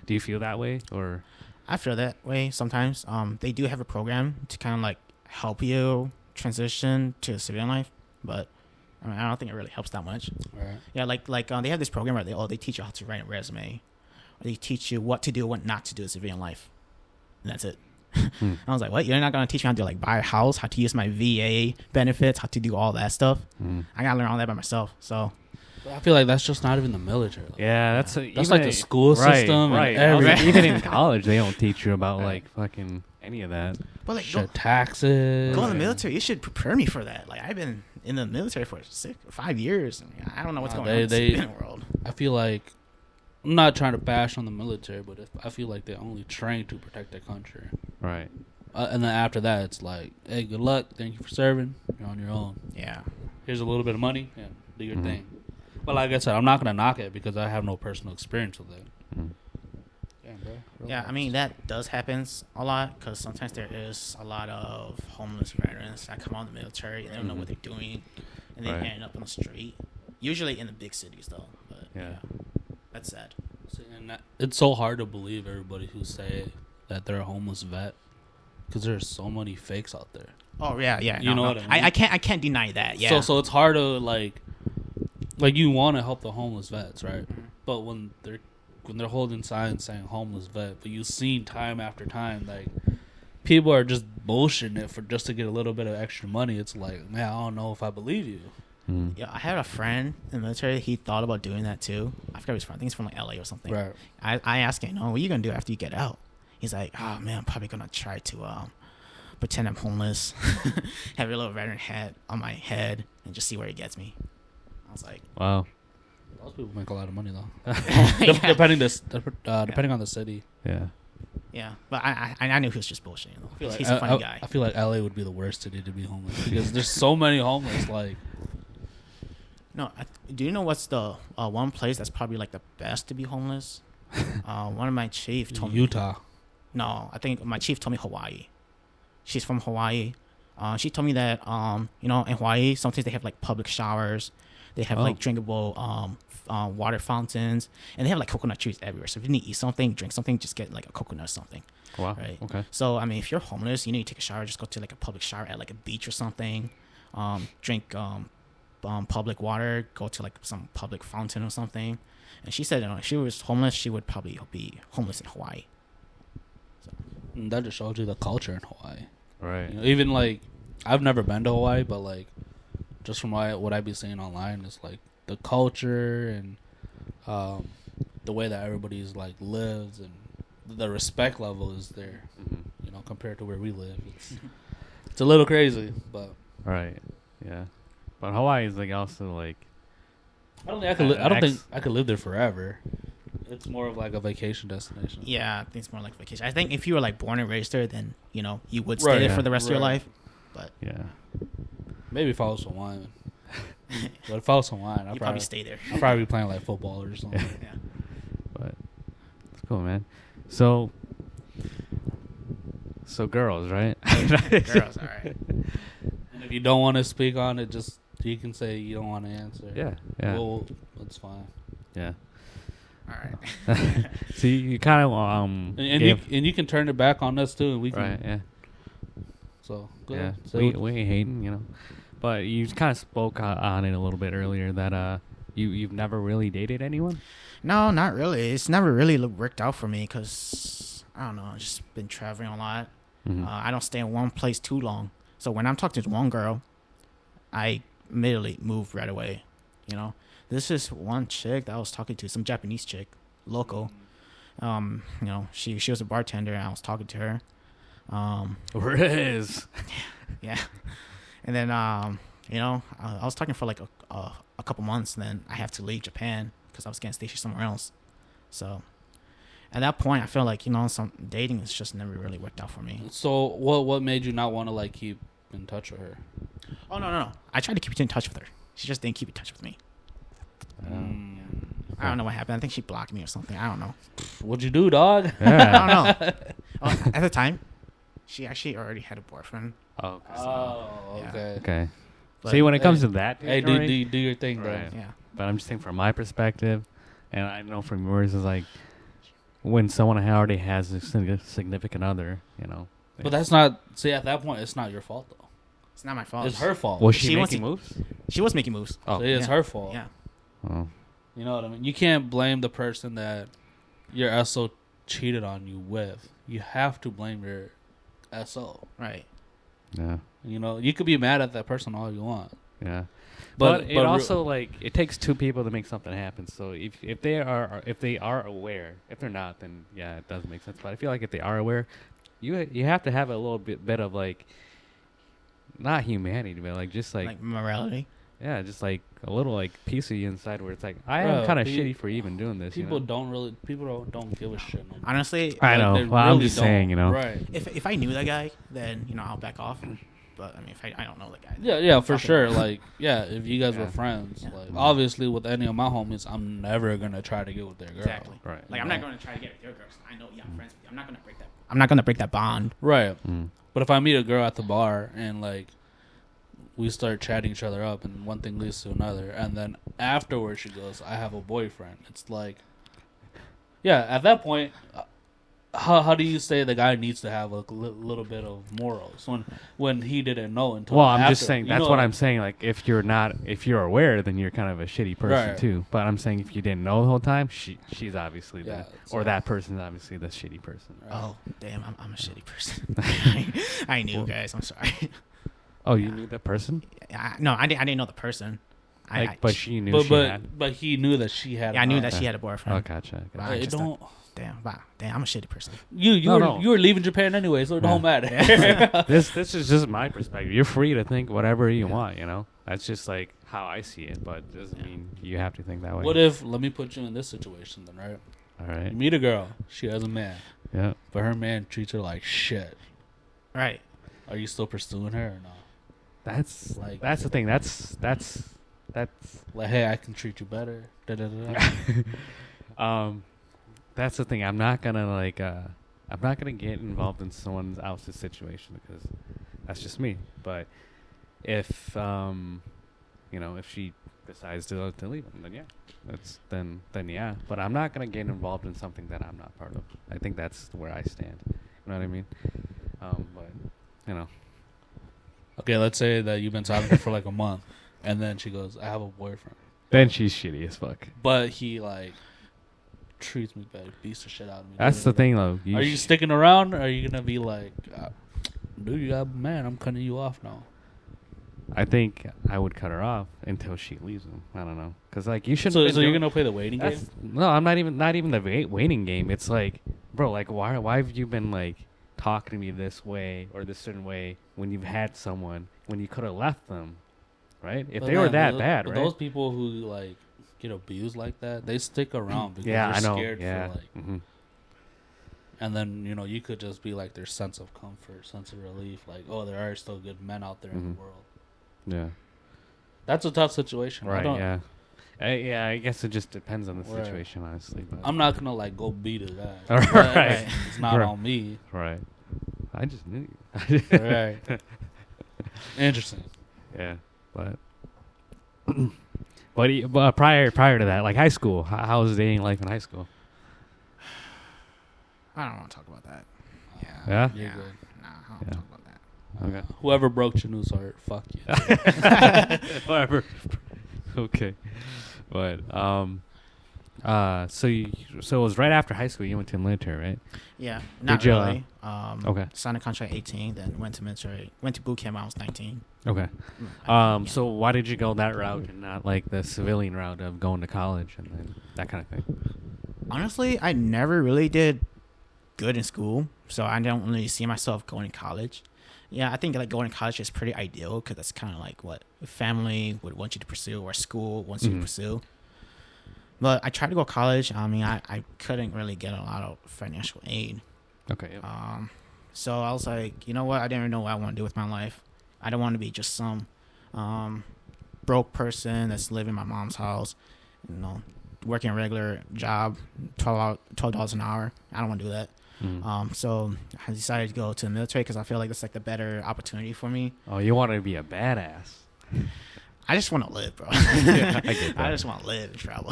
Speaker 2: Do you feel that way or?
Speaker 3: I feel that way sometimes. They do have a program to kind of like help you transition to civilian life, but I mean, I don't think it really helps that much.
Speaker 1: Right.
Speaker 3: Yeah, like they have this program where they teach you how to write a resume, or they teach you what to do, what not to do in civilian life, and that's it. I was like, what? You're not gonna teach me how to like buy a house, how to use my VA benefits, how to do all that stuff? I gotta learn all that by myself. So
Speaker 1: I feel like that's just not even the military. Though.
Speaker 2: Yeah, that's
Speaker 1: like the school system and
Speaker 2: Right.
Speaker 1: everything.
Speaker 2: Even in college, they don't teach you about like fucking any of that.
Speaker 3: but like
Speaker 1: Shit, taxes.
Speaker 3: go in the military, you should prepare me for that. Like I've been in the military for 5 years. I don't know what's going on in the civilian world.
Speaker 1: I feel like I'm not trying to bash on the military, but I feel like they only train to protect their country.
Speaker 2: Right.
Speaker 1: And then after that, it's like, hey, good luck. Thank you for serving. You're on your own.
Speaker 3: Yeah.
Speaker 1: Here's a little bit of money. Yeah, do your thing. But like I said, I'm not gonna knock it because I have no personal experience with it. Damn, bro.
Speaker 3: Yeah, I mean, that does happen a lot because sometimes there is a lot of homeless veterans that come out of the military and they don't know what they're doing and they
Speaker 2: Right.
Speaker 3: end up on the street. Usually in the big cities, though. But
Speaker 2: Yeah.
Speaker 3: that's sad.
Speaker 1: See, and it's so hard to believe everybody who say that they're a homeless vet because there's so many fakes out there.
Speaker 3: Oh, yeah, yeah.
Speaker 1: You know what I mean?
Speaker 3: I can't deny that, yeah.
Speaker 1: So it's hard to like you want to help the homeless vets, right? But when they're holding signs saying homeless vet, but you've seen time after time like people are just bullshitting it for just to get a little bit of extra money. It's like, man, I don't know if I believe you.
Speaker 3: Yeah, I had a friend in the military. He thought about doing that too. I forgot his friend. I think he's from like LA or something.
Speaker 1: Right.
Speaker 3: I asked him, what are you gonna do after you get out? He's like, oh man, I'm probably gonna try to pretend I'm homeless, have a little veteran hat on my head, and just see where it gets me. I was like,
Speaker 2: Wow.
Speaker 1: Those people make a lot of money though.
Speaker 3: Yeah.
Speaker 1: Depending on the city.
Speaker 2: Yeah.
Speaker 3: Yeah, but I knew he was just bullshitting though.
Speaker 1: I feel like
Speaker 3: He's a funny guy.
Speaker 1: I feel like LA would be the worst city to be homeless because there's so many homeless. Like,
Speaker 3: No, do you know what's the one place that's probably like the best to be homeless? One of my chief told me.
Speaker 1: Utah.
Speaker 3: No, I think my chief told me Hawaii. She's from Hawaii. She told me that in Hawaii sometimes they have like public showers, they have like drinkable water fountains, and they have like coconut trees everywhere. So if you need to eat something, drink something, just get like a coconut or something.
Speaker 2: Wow.
Speaker 3: Right.
Speaker 2: Okay.
Speaker 3: So I mean, if you're homeless, you need to take a shower. Just go to like a public shower at like a beach or something. Drink public water. Go to like some public fountain or something. And she said, if she was homeless, she would probably be homeless in Hawaii.
Speaker 1: And that just shows you the culture in Hawaii.
Speaker 2: Right.
Speaker 1: You know, even like I've never been to Hawaii, but like just from what I be seeing online, it's like the culture and the way that everybody's like lives and the respect level is there. You know, compared to where we live, it's a little crazy, but
Speaker 2: Right. Yeah. But Hawaii is like also like
Speaker 1: I don't think I could. I don't
Speaker 2: Next.
Speaker 1: think I could live there forever. It's more of like a vacation destination.
Speaker 3: Yeah, I think it's more like vacation. I think if you were like born and raised there, then you would stay
Speaker 1: Right,
Speaker 3: there
Speaker 2: yeah.
Speaker 3: for the rest of your
Speaker 1: Right.
Speaker 3: life. But
Speaker 2: Yeah.
Speaker 1: Maybe if I was Hawaiian. But if I was Hawaiian,
Speaker 3: you probably stay there.
Speaker 1: I'd probably be playing like football or something.
Speaker 3: Yeah.
Speaker 2: But it's cool, man. So girls, right?
Speaker 3: Girls, all right.
Speaker 1: And if you don't want to speak on it, just you can say you don't want to answer.
Speaker 2: Yeah. Yeah.
Speaker 1: Well, that's fine.
Speaker 2: Yeah.
Speaker 3: All right.
Speaker 2: So you kind of
Speaker 1: And you can turn it back on us too, and we can.
Speaker 2: right, yeah.
Speaker 1: So go
Speaker 2: Yeah,
Speaker 1: ahead.
Speaker 2: we ain't hating. But you kind of spoke on it a little bit earlier that you've never really dated anyone.
Speaker 3: No, not really. It's never really worked out for me because I don't know. I've just been traveling a lot.
Speaker 2: Mhm.
Speaker 3: I don't stay in one place too long. So when I'm talking to one girl, I immediately move right away. This is one chick that I was talking to, some Japanese chick, local. She was a bartender, and I was talking to her.
Speaker 2: Riz.
Speaker 3: Yeah, and then I was talking for like a couple months, and then I have to leave Japan because I was getting stationed somewhere else. So at that point, I feel like some dating has just never really worked out for me.
Speaker 1: So what made you not want to like keep in touch with her?
Speaker 3: Oh no! I tried to keep in touch with her. She just didn't keep in touch with me. I don't know what happened. I think she blocked me or something. I don't know.
Speaker 1: What'd you do, dog?
Speaker 3: I
Speaker 2: Yeah.
Speaker 3: don't know. At the time, she actually already had a boyfriend.
Speaker 2: Oh.
Speaker 1: Oh,
Speaker 3: Yeah.
Speaker 1: okay.
Speaker 2: Okay.
Speaker 3: But-
Speaker 2: See, when it comes to that,
Speaker 1: Hey,
Speaker 2: territory-
Speaker 1: do your thing, bro.
Speaker 2: Right.
Speaker 3: Yeah.
Speaker 2: But I'm just saying from my perspective, and I know from yours is like when someone already has a significant other,
Speaker 1: But that's not. See, at that point, it's not your fault though.
Speaker 3: It's not my fault.
Speaker 1: It's her fault.
Speaker 2: Was she
Speaker 3: She wants
Speaker 2: making
Speaker 3: to-
Speaker 2: moves?
Speaker 3: She was making moves.
Speaker 2: Oh.
Speaker 1: So it's
Speaker 3: Yeah.
Speaker 1: her fault.
Speaker 3: Yeah.
Speaker 2: Oh.
Speaker 1: You know what I mean? You can't blame the person that your SO cheated on you with. You have to blame your SO.
Speaker 3: Right.
Speaker 2: Yeah.
Speaker 1: You could be mad at that person all you want.
Speaker 2: Yeah.
Speaker 1: But
Speaker 2: But it also like it takes two people to make something happen. So if they are aware, if they're not, then yeah, it does make sense. But I feel like if they are aware, you have to have a little bit of like not humanity, but like just like
Speaker 3: morality.
Speaker 2: yeah, just like a little like piece of you inside where it's like I am
Speaker 1: Bro,
Speaker 2: kind of
Speaker 1: pe-
Speaker 2: shitty for even doing this.
Speaker 1: People don't give a shit. No more.
Speaker 3: Honestly,
Speaker 2: I
Speaker 1: Like,
Speaker 2: know.
Speaker 1: they
Speaker 2: Well, I'm
Speaker 1: really
Speaker 2: just
Speaker 1: don't.
Speaker 2: saying,
Speaker 1: Right.
Speaker 3: if I knew that guy, then I'll back off. But I mean, if I don't know the guy.
Speaker 1: Yeah, for
Speaker 3: Fuck it.
Speaker 1: sure. Like, yeah, if you guys
Speaker 2: Yeah.
Speaker 1: were friends,
Speaker 3: Yeah.
Speaker 1: like, obviously with any of my homies, I'm never gonna try to get with their girl.
Speaker 3: Exactly.
Speaker 2: Right.
Speaker 3: Like I'm not going to try to get with your girls. I know I'm friends with you. I'm not going to break that. I'm not going to break that bond.
Speaker 1: Right.
Speaker 2: Mm.
Speaker 1: But if I meet a girl at the bar and like we start chatting each other up and one thing leads to another, and then afterwards she goes, "I have a boyfriend." It's like, yeah, at that point, how do you say the guy needs to have a little bit of morals when he didn't know until?
Speaker 2: Well, I'm
Speaker 1: after,
Speaker 2: just saying
Speaker 1: you
Speaker 2: that's
Speaker 1: know,
Speaker 2: what I'm saying. Like if you're aware, then you're kind of a shitty person
Speaker 1: Right.
Speaker 2: too. But I'm saying if you didn't know the whole time, she's obviously
Speaker 1: Yeah,
Speaker 2: or
Speaker 1: so-
Speaker 2: that person's obviously the shitty person.
Speaker 1: Right.
Speaker 3: Oh, damn. I'm a shitty person. I knew, guys. I'm sorry.
Speaker 2: Oh, you knew that person?
Speaker 3: No, I didn't know the person.
Speaker 2: But she knew
Speaker 1: But
Speaker 2: she
Speaker 1: but
Speaker 2: had.
Speaker 1: but he knew that she had.
Speaker 3: Yeah, I knew
Speaker 1: a-
Speaker 3: that she had a boyfriend.
Speaker 2: Oh, gotcha.
Speaker 3: Wow.
Speaker 2: gotcha.
Speaker 3: I
Speaker 1: It
Speaker 3: just
Speaker 1: don't.
Speaker 3: Damn, wow. Damn, I'm a shitty person.
Speaker 1: You
Speaker 2: No.
Speaker 1: were leaving Japan anyway, so it don't
Speaker 2: Yeah.
Speaker 1: matter.
Speaker 2: This is just my perspective. You're free to think whatever you
Speaker 3: Yeah.
Speaker 2: want. That's just like how I see it. But it doesn't mean you have to think that way.
Speaker 1: What if? Let me put you in this situation then, right?
Speaker 2: All
Speaker 1: You
Speaker 2: right.
Speaker 1: meet a girl, she has a man,
Speaker 2: Yeah.
Speaker 1: but her man treats her like shit.
Speaker 3: Right.
Speaker 1: Are you still pursuing her or not?
Speaker 2: That's
Speaker 1: Like-
Speaker 2: that's the thing. That's
Speaker 1: Like, hey, I can treat you better. Da, da, da, da.
Speaker 2: that's the thing. I'm not gonna get involved in someone else's situation because that's just me. But if if she decides to leave him, then yeah, then yeah. But I'm not gonna get involved in something that I'm not part of. I think that's where I stand. You know what I mean? But
Speaker 1: Okay, let's say that you've been talking to her for like a month, and then she goes, "I have a boyfriend,"
Speaker 2: then she's shitty as fuck.
Speaker 1: but he like treats me better, beats the shit out of me.
Speaker 2: That's the thing, though.
Speaker 1: Are you sticking around, or are you gonna be like, "Dude, you got man, I'm cutting you off now."
Speaker 2: I think I would cut her off until she leaves him. I don't know, because like you shouldn't.
Speaker 1: So you're gonna play the waiting game?
Speaker 2: No, I'm not even the waiting game. It's like, bro, like why have you been like talking to me this way or this certain way when you've had someone when you could have left them, right? If
Speaker 1: But
Speaker 2: they were
Speaker 1: man,
Speaker 2: that
Speaker 1: but
Speaker 2: bad,
Speaker 1: but
Speaker 2: right?
Speaker 1: Those people who like get abused like that, they stick around because
Speaker 2: Yeah,
Speaker 1: they're
Speaker 2: I know.
Speaker 1: scared
Speaker 2: Yeah.
Speaker 1: for like.
Speaker 2: Mm-hmm.
Speaker 1: And then you could just be like their sense of comfort, sense of relief. Like, oh, there are still good men out there in
Speaker 2: Mhm.
Speaker 1: the world.
Speaker 2: Yeah.
Speaker 1: That's a tough situation.
Speaker 2: Right. Yeah. Yeah. I guess it just depends on the
Speaker 1: Right.
Speaker 2: situation, honestly. But
Speaker 1: I'm not gonna like go beat a guy.
Speaker 2: All
Speaker 1: But
Speaker 2: right.
Speaker 1: It's not
Speaker 2: Right.
Speaker 1: on me.
Speaker 2: right. I just knew you.
Speaker 1: Right. Interesting.
Speaker 2: Yeah. But. But prior to that, like high school, how was dating life in high school?
Speaker 3: I don't want to talk about that. Yeah.
Speaker 2: Yeah?
Speaker 1: You're
Speaker 3: Yeah.
Speaker 1: good.
Speaker 3: Nah, I don't
Speaker 2: Yeah.
Speaker 3: talk about that.
Speaker 2: Okay.
Speaker 1: Whoever broke Chee Nue's heart, fuck you.
Speaker 2: Whatever. Okay. But so it was right after high school you went to the military, right?
Speaker 3: Yeah, not
Speaker 2: Did you,
Speaker 3: really.
Speaker 2: okay.
Speaker 3: Signed a contract at 18, then went to military. Went to boot camp when I was 19.
Speaker 2: Okay.
Speaker 3: Yeah.
Speaker 2: So why did you go that route and not like the civilian route of going to college and then that kind of thing?
Speaker 3: Honestly, I never really did good in school, so I don't really see myself going to college. Yeah, I think like going to college is pretty ideal because that's kind of like what family would want you to pursue or school wants you to
Speaker 2: Mhm.
Speaker 3: pursue. But I tried to go to college. I mean, I couldn't really get a lot of financial aid.
Speaker 2: Okay. Yep.
Speaker 3: So I was like, you know what? I didn't even know what I want to do with my life. I don't want to be just some broke person that's living in my mom's house, working a regular job, $12 an hour. I don't want to do that.
Speaker 2: Mhm.
Speaker 3: So I decided to go to the military because I feel like that's like the better opportunity for me.
Speaker 2: Oh, you want to be a badass.
Speaker 3: I just want to live, bro.
Speaker 2: Yeah, I get that.
Speaker 3: I just want to live and travel.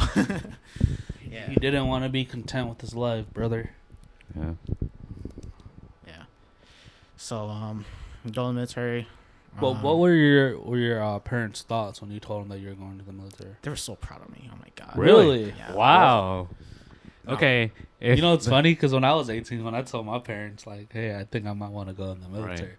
Speaker 1: He didn't want to be content with his life, brother.
Speaker 2: Yeah.
Speaker 3: Yeah. So go to the military.
Speaker 1: But what were your parents' thoughts when you told them that you were going to the military?
Speaker 3: They were so proud of me. Oh my god.
Speaker 1: Really?
Speaker 3: Yeah.
Speaker 2: Wow.
Speaker 3: No.
Speaker 2: Okay.
Speaker 1: You know, it's funny because when I was 18, when I told my parents, like, hey, I think I might want to go in the military.
Speaker 2: Right.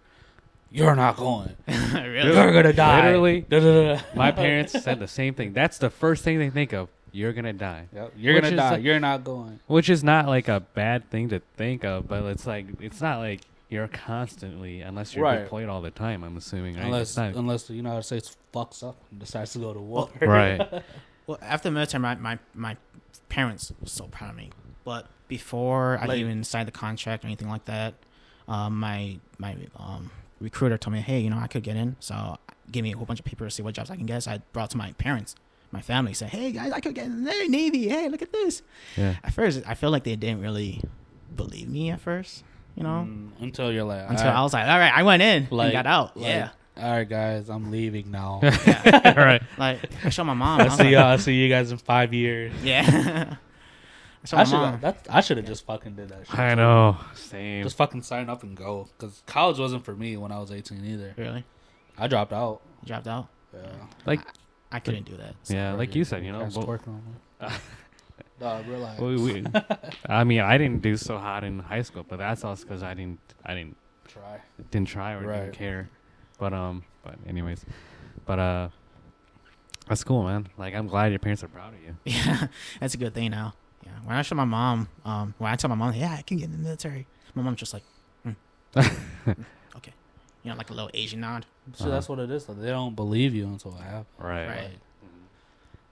Speaker 1: You're not going.
Speaker 3: Really?
Speaker 1: You're going to die.
Speaker 2: Literally,
Speaker 1: Da-da-da-da.
Speaker 2: my parents said the same thing. That's the first thing they think of. You're gonna die.
Speaker 1: Yep. You're
Speaker 2: Which
Speaker 1: going to
Speaker 2: is
Speaker 1: die.
Speaker 2: like-
Speaker 1: You're not going.
Speaker 2: Which is not like a bad thing to think of, but it's not like you're constantly, unless you're
Speaker 1: Right.
Speaker 2: deployed all the time. I'm assuming, right?
Speaker 1: Unless
Speaker 2: It's not-
Speaker 1: the United States fucks up and decides to go to war.
Speaker 2: right.
Speaker 3: Well, after the military, my parents were so proud of me. But before I
Speaker 1: Like-
Speaker 3: even signed the contract or anything like that, my recruiter told me, hey, I could get in. So give me a whole bunch of papers to see what jobs I can get. So I brought it to my parents, my family, said, hey, guys, I could get in the Navy. Hey, look at this.
Speaker 2: Yeah.
Speaker 3: At first, I feel like they didn't really believe me at first,
Speaker 1: Until you're like,
Speaker 3: until
Speaker 1: all right,
Speaker 3: I was like, all right, I went in
Speaker 1: like,
Speaker 3: and got out.
Speaker 1: like,
Speaker 3: Yeah.
Speaker 1: All right, guys, I'm leaving now.
Speaker 2: right.
Speaker 3: Like, I showed my mom. I
Speaker 1: I'll
Speaker 3: was
Speaker 1: see
Speaker 3: like,
Speaker 1: y'all. I'll see you guys in 5 years.
Speaker 3: yeah. I showed my mom.
Speaker 1: I should have just fucking did that shit.
Speaker 2: I
Speaker 1: too.
Speaker 2: know. Same.
Speaker 1: Just fucking sign up and go. Because college wasn't for me when I was 18 either.
Speaker 3: Really?
Speaker 1: I dropped out.
Speaker 3: You dropped out?
Speaker 1: Yeah.
Speaker 2: Like,
Speaker 3: I couldn't do that. So.
Speaker 2: yeah, like you said,
Speaker 1: Guys
Speaker 2: but-
Speaker 1: twerking on me. Dog, relax.
Speaker 2: I mean, I didn't do so hot in high school, but that's also because I didn't
Speaker 1: Try.
Speaker 2: try or
Speaker 1: Right.
Speaker 2: didn't care. But anyways, that's cool, man. Like, I'm glad your parents are proud of you.
Speaker 3: Yeah, that's a good thing now. Yeah, when I showed my mom, when I tell my mom, yeah, I can get in the military, my mom's just like, okay, like a little Asian nod.
Speaker 1: See, that's what it is. Though. They don't believe you until it happens.
Speaker 2: Right.
Speaker 3: Right.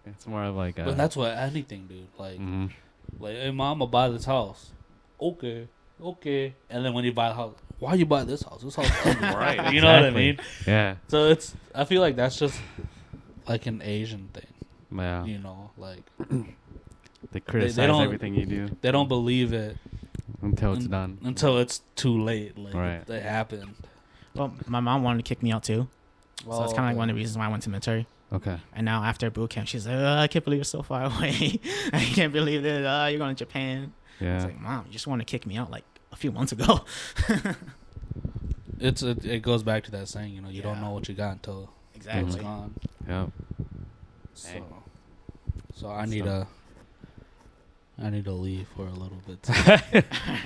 Speaker 2: It's more of like
Speaker 1: But that's what anything, dude. Like,
Speaker 2: mhm.
Speaker 1: like, hey, mom, I'll buy this house. Okay. And then when you buy the house, why you buy this house? This house is ugly.
Speaker 2: Right,
Speaker 1: You know what I
Speaker 2: exactly.
Speaker 1: mean?
Speaker 2: Yeah.
Speaker 1: So I feel like that's just like an Asian thing.
Speaker 2: Yeah.
Speaker 1: Like
Speaker 2: They criticize
Speaker 1: don't-
Speaker 2: everything you do
Speaker 1: they don't believe it
Speaker 2: until it's done.
Speaker 1: until it's too late. Like
Speaker 2: Right.
Speaker 1: it happened.
Speaker 3: Well, my mom wanted to kick me out too, so that's kind of like one of the reasons why I went to military.
Speaker 2: Okay.
Speaker 3: And now after boot camp, she's like, I can't believe you're so far away. I can't believe that you're going to Japan.
Speaker 2: Yeah.
Speaker 3: It's like, mom, you just wanted to kick me out like a few months ago.
Speaker 1: It goes back to that saying, you don't
Speaker 3: Yeah.
Speaker 1: know what you got until it's
Speaker 3: Exactly.
Speaker 1: gone.
Speaker 2: Yeah.
Speaker 1: So I need to leave for a little bit to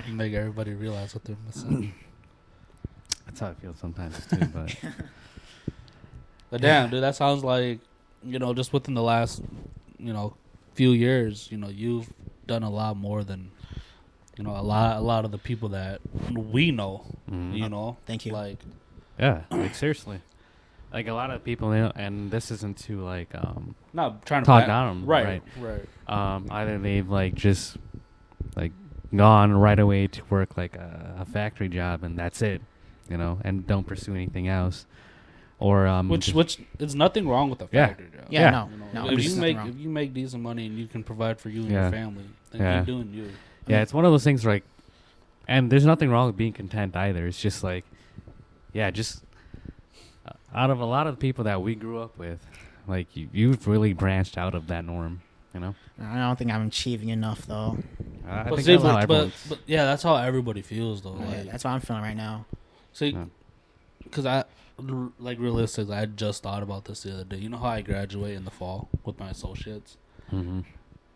Speaker 1: make everybody realize what they're missing.
Speaker 2: That's how I feel sometimes too. But
Speaker 1: But damn, dude, that sounds like just within the last few years, you've done a lot more than a lot of the people that we know.
Speaker 2: mhm.
Speaker 1: You know,
Speaker 3: Thank you.
Speaker 1: Like
Speaker 2: yeah, like seriously. like a lot of people, and this isn't to like
Speaker 1: Not trying to
Speaker 2: talk down,
Speaker 1: Right.
Speaker 2: either they've like just like gone right away to work like a factory job and that's it, and don't pursue anything else, or
Speaker 1: Which is nothing wrong with a
Speaker 2: Yeah.
Speaker 1: factory job.
Speaker 3: Yeah,
Speaker 2: Yeah.
Speaker 3: no,
Speaker 1: You know,
Speaker 3: no.
Speaker 1: if
Speaker 3: there's
Speaker 1: you
Speaker 3: nothing
Speaker 1: make
Speaker 3: wrong.
Speaker 1: if you make decent money and you can provide for you and
Speaker 2: Yeah.
Speaker 1: your family, then
Speaker 2: Yeah.
Speaker 1: keep doing you.
Speaker 2: yeah, it's one of those things like, and there's nothing wrong with being content either. It's just like, yeah, just out of a lot of the people that we grew up with, like you've really branched out of that norm,
Speaker 3: I don't think I'm achieving enough though.
Speaker 2: I
Speaker 1: But
Speaker 2: think
Speaker 1: see,
Speaker 2: that's how
Speaker 1: but
Speaker 2: everyone's.
Speaker 1: yeah, that's how everybody feels though.
Speaker 3: Yeah,
Speaker 1: Like,
Speaker 3: that's what I'm feeling right now.
Speaker 1: see,
Speaker 2: Yeah.
Speaker 1: because like realistically, I just thought about this the other day. You know how I graduate in the fall with my associates?
Speaker 2: Mm-hmm.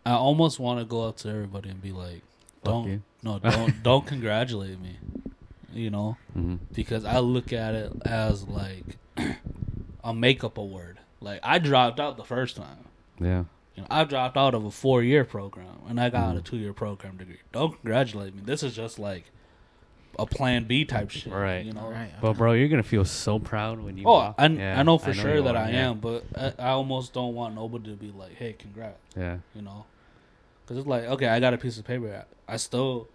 Speaker 1: I almost want to go up to everybody and be like,
Speaker 2: Fuck you.
Speaker 1: don't congratulate me,
Speaker 2: Mm-hmm.
Speaker 1: because I look at it as like a makeup award. Like I dropped out the first time.
Speaker 2: Yeah.
Speaker 1: I dropped out of a 4-year program and I got
Speaker 2: Mhm.
Speaker 1: a 2-year program degree. Don't congratulate me. This is just like a plan B type shit.
Speaker 2: Right.
Speaker 3: All right.
Speaker 2: But bro, you're gonna feel so proud when you.
Speaker 1: Oh,
Speaker 2: walk.
Speaker 1: I
Speaker 2: Yeah,
Speaker 1: know for sure
Speaker 2: you
Speaker 1: that
Speaker 2: are,
Speaker 1: I
Speaker 2: yeah.
Speaker 1: am, but I almost don't want nobody to be like, "Hey, congrats,"
Speaker 2: Yeah.
Speaker 1: because it's like, okay, I got a piece of paper. I still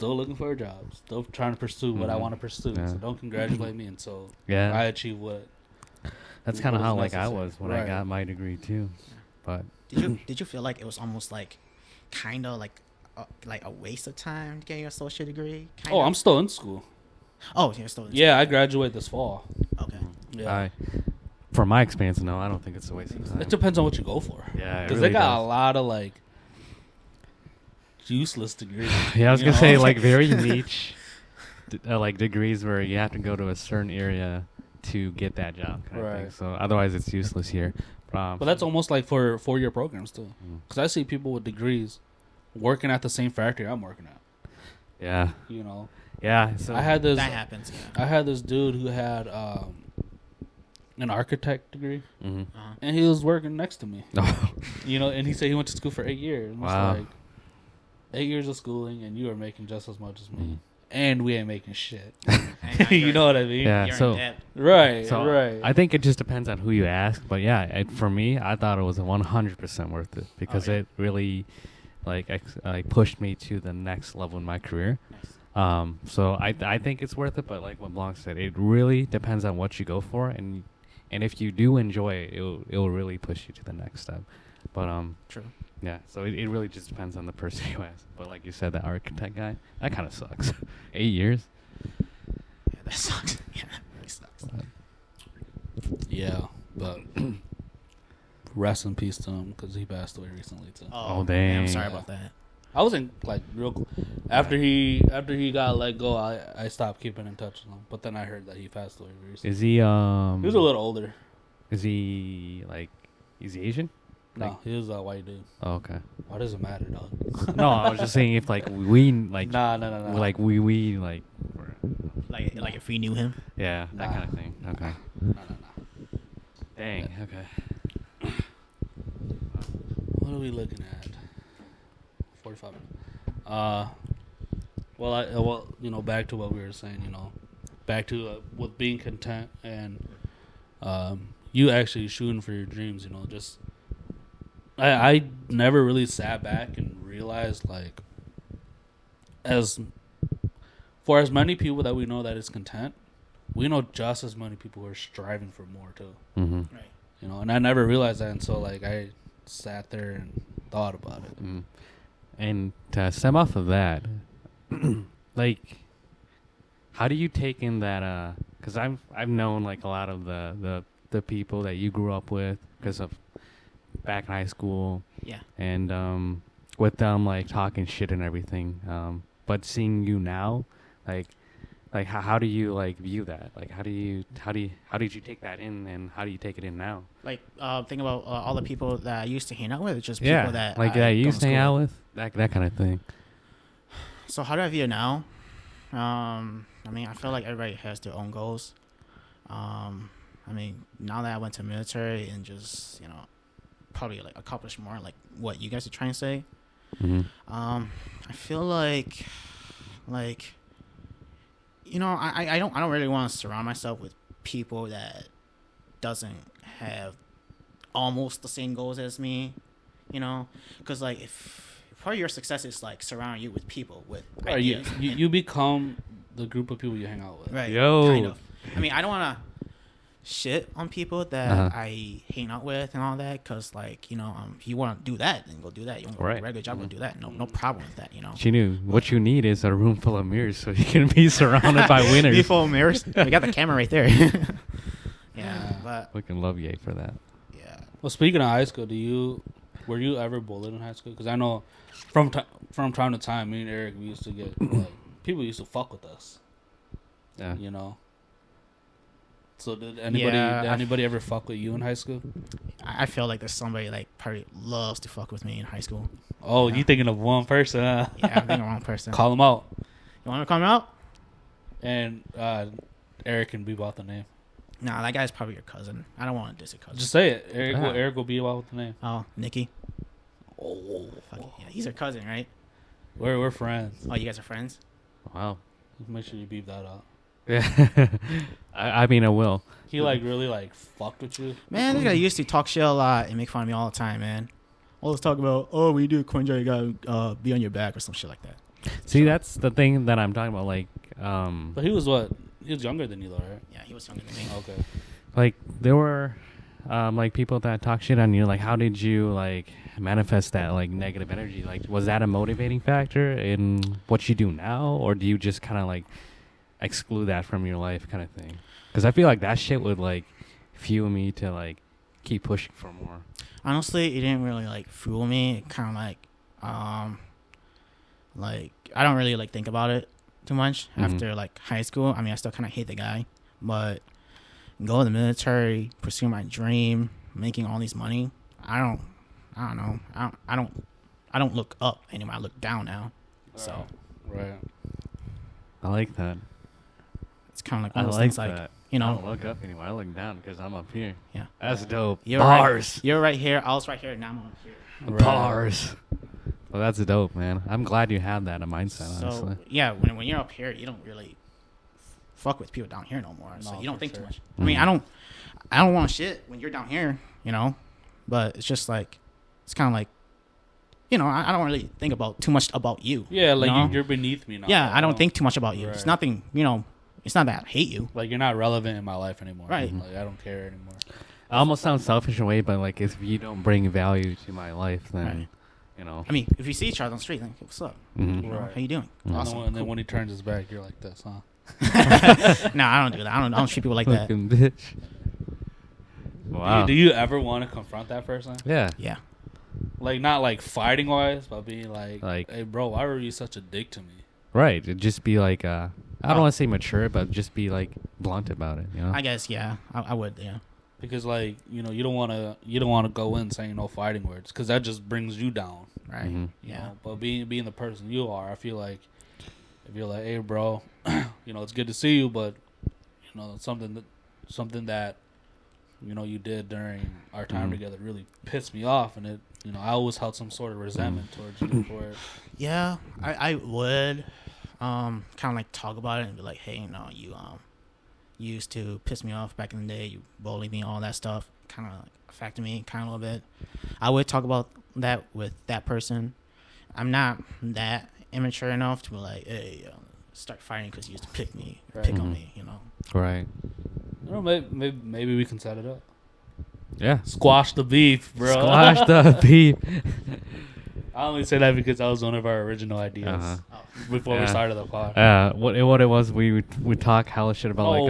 Speaker 1: looking for a job, still trying to pursue what I
Speaker 2: Mhm.
Speaker 1: want to pursue.
Speaker 2: Yeah.
Speaker 1: So don't congratulate me until
Speaker 2: Yeah.
Speaker 1: I achieve what.
Speaker 2: That's kind of
Speaker 1: what is
Speaker 2: how like I
Speaker 1: necessary.
Speaker 2: was when
Speaker 1: Right.
Speaker 2: I got my degree too, but
Speaker 3: Did you feel like it was almost like, kind of like a waste of time to get your associate degree?
Speaker 1: Oh, I'm still in school.
Speaker 3: Oh, you're still. In
Speaker 1: Yeah, I graduate this fall.
Speaker 3: Okay.
Speaker 1: Yeah,
Speaker 2: from my experience, no, I don't think it's a waste of time.
Speaker 1: it depends on what you go for.
Speaker 2: Yeah, it
Speaker 1: Because
Speaker 2: really
Speaker 1: they got
Speaker 2: does.
Speaker 1: a lot of like useless degrees.
Speaker 2: Yeah, I was
Speaker 1: you
Speaker 2: gonna
Speaker 1: know?
Speaker 2: say like very niche, like degrees where you have to go to a certain area to get that job kind of thing.
Speaker 1: Right.
Speaker 2: So otherwise, it's useless here.
Speaker 1: But that's almost like for 4-year programs too.
Speaker 2: Mm.
Speaker 1: Because I see people with degrees working at the same factory I'm working at.
Speaker 2: Yeah,
Speaker 1: You know,
Speaker 2: yeah. So
Speaker 1: I had this.
Speaker 3: That happens. Yeah.
Speaker 1: I had this dude who had an architect degree,
Speaker 2: Mhm.
Speaker 1: and he was working next to me.
Speaker 2: Oh,
Speaker 1: And he said he went to school for 8 years. And
Speaker 2: Wow.
Speaker 1: It's like 8 years of schooling, and you are making just as much as me,
Speaker 2: Mhm.
Speaker 1: and we ain't making shit.
Speaker 3: And now
Speaker 1: You know what I mean?
Speaker 2: Yeah.
Speaker 3: You're
Speaker 2: so-
Speaker 3: in debt.
Speaker 1: Right.
Speaker 2: So
Speaker 1: right.
Speaker 2: I think it just depends on who you ask, but yeah, for me, I thought it was 100% worth it because
Speaker 3: yeah.
Speaker 2: it really, like, pushed me to the next level in my career.
Speaker 3: Nice.
Speaker 2: So I think it's worth it, but like what Blanc said, it really depends on what you go for, and if you do enjoy it, it'll really push you to the next step. But
Speaker 3: True.
Speaker 2: yeah, so it really just depends on the person you ask. But like you said, the architect guy, that kind of sucks. 8 years.
Speaker 3: Yeah, that sucks. Yeah, that really sucks.
Speaker 1: Yeah, but rest in peace to him because he passed away recently too.
Speaker 2: Oh,
Speaker 3: man, I'm
Speaker 2: dang.
Speaker 3: sorry about that.
Speaker 1: I wasn't like real. After he got let go, I stopped keeping in touch with him. But then I heard that he passed away recently.
Speaker 2: Is he
Speaker 1: He was a little older.
Speaker 2: Is he like? Is he Asian?
Speaker 1: No, he was a white dude.
Speaker 2: Oh, okay.
Speaker 1: Why does it matter, dog?
Speaker 2: No, I was just saying if like we like
Speaker 1: No.
Speaker 2: like we like
Speaker 3: Like if we knew him.
Speaker 2: yeah, that
Speaker 1: Nah.
Speaker 2: kind of thing. Okay.
Speaker 1: No.
Speaker 2: Dang. Okay.
Speaker 1: What are we looking at? 45 minutes. Well, back to what we were saying. Back to with being content and you actually shooting for your dreams. Just I never really sat back and realized like as many people that we know that is content, we know just as many people who are striving for more too.
Speaker 2: Mm-hmm.
Speaker 3: Right.
Speaker 1: And I never realized that until like I sat there and thought about it.
Speaker 2: Mm. And to stem off of that, like, how do you take in that? Because I've known like a lot of the people that you grew up with because of back in high school.
Speaker 3: Yeah.
Speaker 2: And with them like talking shit and everything. But seeing you now, like how do you like view that? Like how did you take that in, and how do you take it in now?
Speaker 3: Like think about all the people that I used to hang out with. Just people
Speaker 2: Yeah,
Speaker 3: that
Speaker 2: like
Speaker 3: I
Speaker 2: that you
Speaker 3: go
Speaker 2: used to
Speaker 3: to
Speaker 2: hang
Speaker 3: school
Speaker 2: out
Speaker 3: with.
Speaker 2: with, that kind of thing.
Speaker 3: So how do I view it now? I mean, I feel like everybody has their own goals. I mean, now that I went to the military and just probably like accomplish more, like what you guys are trying to say.
Speaker 2: Mm-hmm.
Speaker 3: I feel like I don't really want to surround myself with people that doesn't have almost the same goals as me, you know, because like if part of your success is like surrounding you with people with
Speaker 1: Or you,
Speaker 3: ideas,
Speaker 1: you become the group of people you hang out with.
Speaker 3: right?
Speaker 2: Yo.
Speaker 3: Kind of. I mean, I don't want to shit on people that
Speaker 2: Uh-huh.
Speaker 3: I hang out with and all that, because like, you know, if you want to do that, then go do that. You want to
Speaker 2: Right.
Speaker 3: do a regular job, go do that. No problem with that, you know.
Speaker 2: Chee Nue, what you need is a room full of mirrors so you can be surrounded by winners.
Speaker 3: Beautiful mirrors. We got the camera right there. Yeah, but
Speaker 2: We can love Ye for that.
Speaker 3: yeah.
Speaker 1: Well, speaking of high school, were you ever bullied in high school? Because I know from time to time, me and Eric, we used to get like people used to fuck with us.
Speaker 2: Yeah.
Speaker 1: You know. So did
Speaker 3: Yeah,
Speaker 1: anybody ever fuck with you in high school?
Speaker 3: I feel like there's somebody like probably loves to fuck with me in high school.
Speaker 1: Oh,
Speaker 3: Yeah.
Speaker 1: you thinking of one person? Huh?
Speaker 3: Yeah, I'm thinking the wrong person.
Speaker 1: Call him out,
Speaker 3: You want me to call him out?
Speaker 1: and Eric can beep out the name.
Speaker 3: Nah, that guy's probably your cousin. I don't want to diss your cousin.
Speaker 1: Just say it. Eric.
Speaker 2: Yeah.
Speaker 1: Eric will beep out the name.
Speaker 3: Oh, Nikki.
Speaker 1: Oh,
Speaker 3: Fuck it. Yeah, he's her cousin, right?
Speaker 1: we're friends.
Speaker 3: Oh, you guys are friends?
Speaker 2: Wow.
Speaker 1: Make sure you beep that out.
Speaker 2: Yeah. I mean, I will.
Speaker 1: He like really like fucked with you.
Speaker 3: Man, this guy used to talk shit a lot and make fun of me all the time, man. Always talk about, oh, when you do a coin jar, you gotta be on your back or some shit like that.
Speaker 2: See, that's the thing that I'm talking about. Like,
Speaker 1: But he was what? He was younger than you, though, right?
Speaker 3: Yeah, he was younger than me.
Speaker 1: Okay.
Speaker 2: like there were, like people that talk shit on you. Like, how did you like manifest that like negative energy? Like, was that a motivating factor in what you do now, or do you just kind of like exclude that from your life, kind of thing? Because I feel like that shit would like fuel me to like keep pushing for more.
Speaker 3: Honestly, it didn't really like fool me. It kind of like I don't really like think about it too much after like high school. I mean, I still kind of hate the guy, but go in the military, pursue my dream, making all these money. I don't know. I don't look up anymore. I look down now. So
Speaker 1: Right.
Speaker 2: I like that.
Speaker 3: it's kind of like
Speaker 2: I
Speaker 3: one of those
Speaker 2: like
Speaker 3: things, like
Speaker 2: that.
Speaker 3: you
Speaker 2: I
Speaker 3: know,
Speaker 2: don't look up anymore. I look down because I'm up here.
Speaker 3: Yeah.
Speaker 2: That's dope.
Speaker 3: you're
Speaker 2: Bars.
Speaker 3: Right, you're right here. I was right here. Now I'm up here.
Speaker 1: Right.
Speaker 2: Bars. Well, that's dope, man. I'm glad you have that mindset,
Speaker 3: So
Speaker 2: honestly.
Speaker 3: yeah, when you're up here, you don't really fuck with people down here no more. So
Speaker 1: No,
Speaker 3: you don't
Speaker 1: for
Speaker 3: think too
Speaker 1: sure.
Speaker 3: much. I mean, I don't want shit when you're down here, you know. But it's just like it's kind of like, you know, I don't really think about too much about you.
Speaker 1: Yeah, like
Speaker 3: you know?
Speaker 1: you're beneath me now.
Speaker 3: Yeah, I don't think too much about you. It's
Speaker 1: Right.
Speaker 3: nothing, you know. It's not that I hate you.
Speaker 1: Like you're not relevant in my life anymore.
Speaker 3: Right.
Speaker 1: Like I don't care anymore.
Speaker 2: I almost sound selfish in a way, but like if you don't bring value to my life, then
Speaker 3: Right.
Speaker 2: you know.
Speaker 3: I mean, if you see each other on the street, like, hey, what's up?
Speaker 2: Mhm.
Speaker 3: You know,
Speaker 1: Right.
Speaker 3: how you doing?
Speaker 2: Mhm.
Speaker 3: Awesome.
Speaker 1: And then when he turns his back, you're like this, huh?
Speaker 3: No, I don't do that. I don't treat people like that.
Speaker 2: Fucking bitch. Wow.
Speaker 1: Do you ever want to confront that person?
Speaker 2: Yeah.
Speaker 3: Yeah.
Speaker 1: Like not like fighting wise, but being like,
Speaker 2: Like-
Speaker 1: hey, bro, why were you such a dick to me?
Speaker 2: Right. It'd just be like, I don't want to say mature, but just be like blunt about it. You know.
Speaker 3: I guess yeah. I would yeah.
Speaker 1: Because like you know you don't want to go in saying no fighting words because that just brings you down.
Speaker 3: Right.
Speaker 2: Mhm.
Speaker 1: You
Speaker 3: Yeah.
Speaker 1: know? But being the person you are, I feel like if you're like, hey, bro, you know it's good to see you, but you know something that you know you did during our time
Speaker 2: Mhm.
Speaker 1: together really pissed me off, and it you know I always held some sort of resentment towards you for it.
Speaker 3: Yeah, I would kind of like talk about it and be like, hey, you know, you used to piss me off back in the day. You bullied me, all that stuff. Kind of like affected me, kind of a little bit. I would talk about that with that person. I'm not that immature enough to be like, hey, start fighting because you used to pick on
Speaker 2: Mhm.
Speaker 3: me, you know.
Speaker 2: Right.
Speaker 1: You know, maybe we can set it up.
Speaker 2: Yeah.
Speaker 1: Squash the beef, bro.
Speaker 2: Squash the beef.
Speaker 1: I only say that because that was one of our original ideas
Speaker 2: Uh-huh.
Speaker 1: before we
Speaker 2: Yeah.
Speaker 1: started the pod.
Speaker 2: What it was, we would talk hella shit about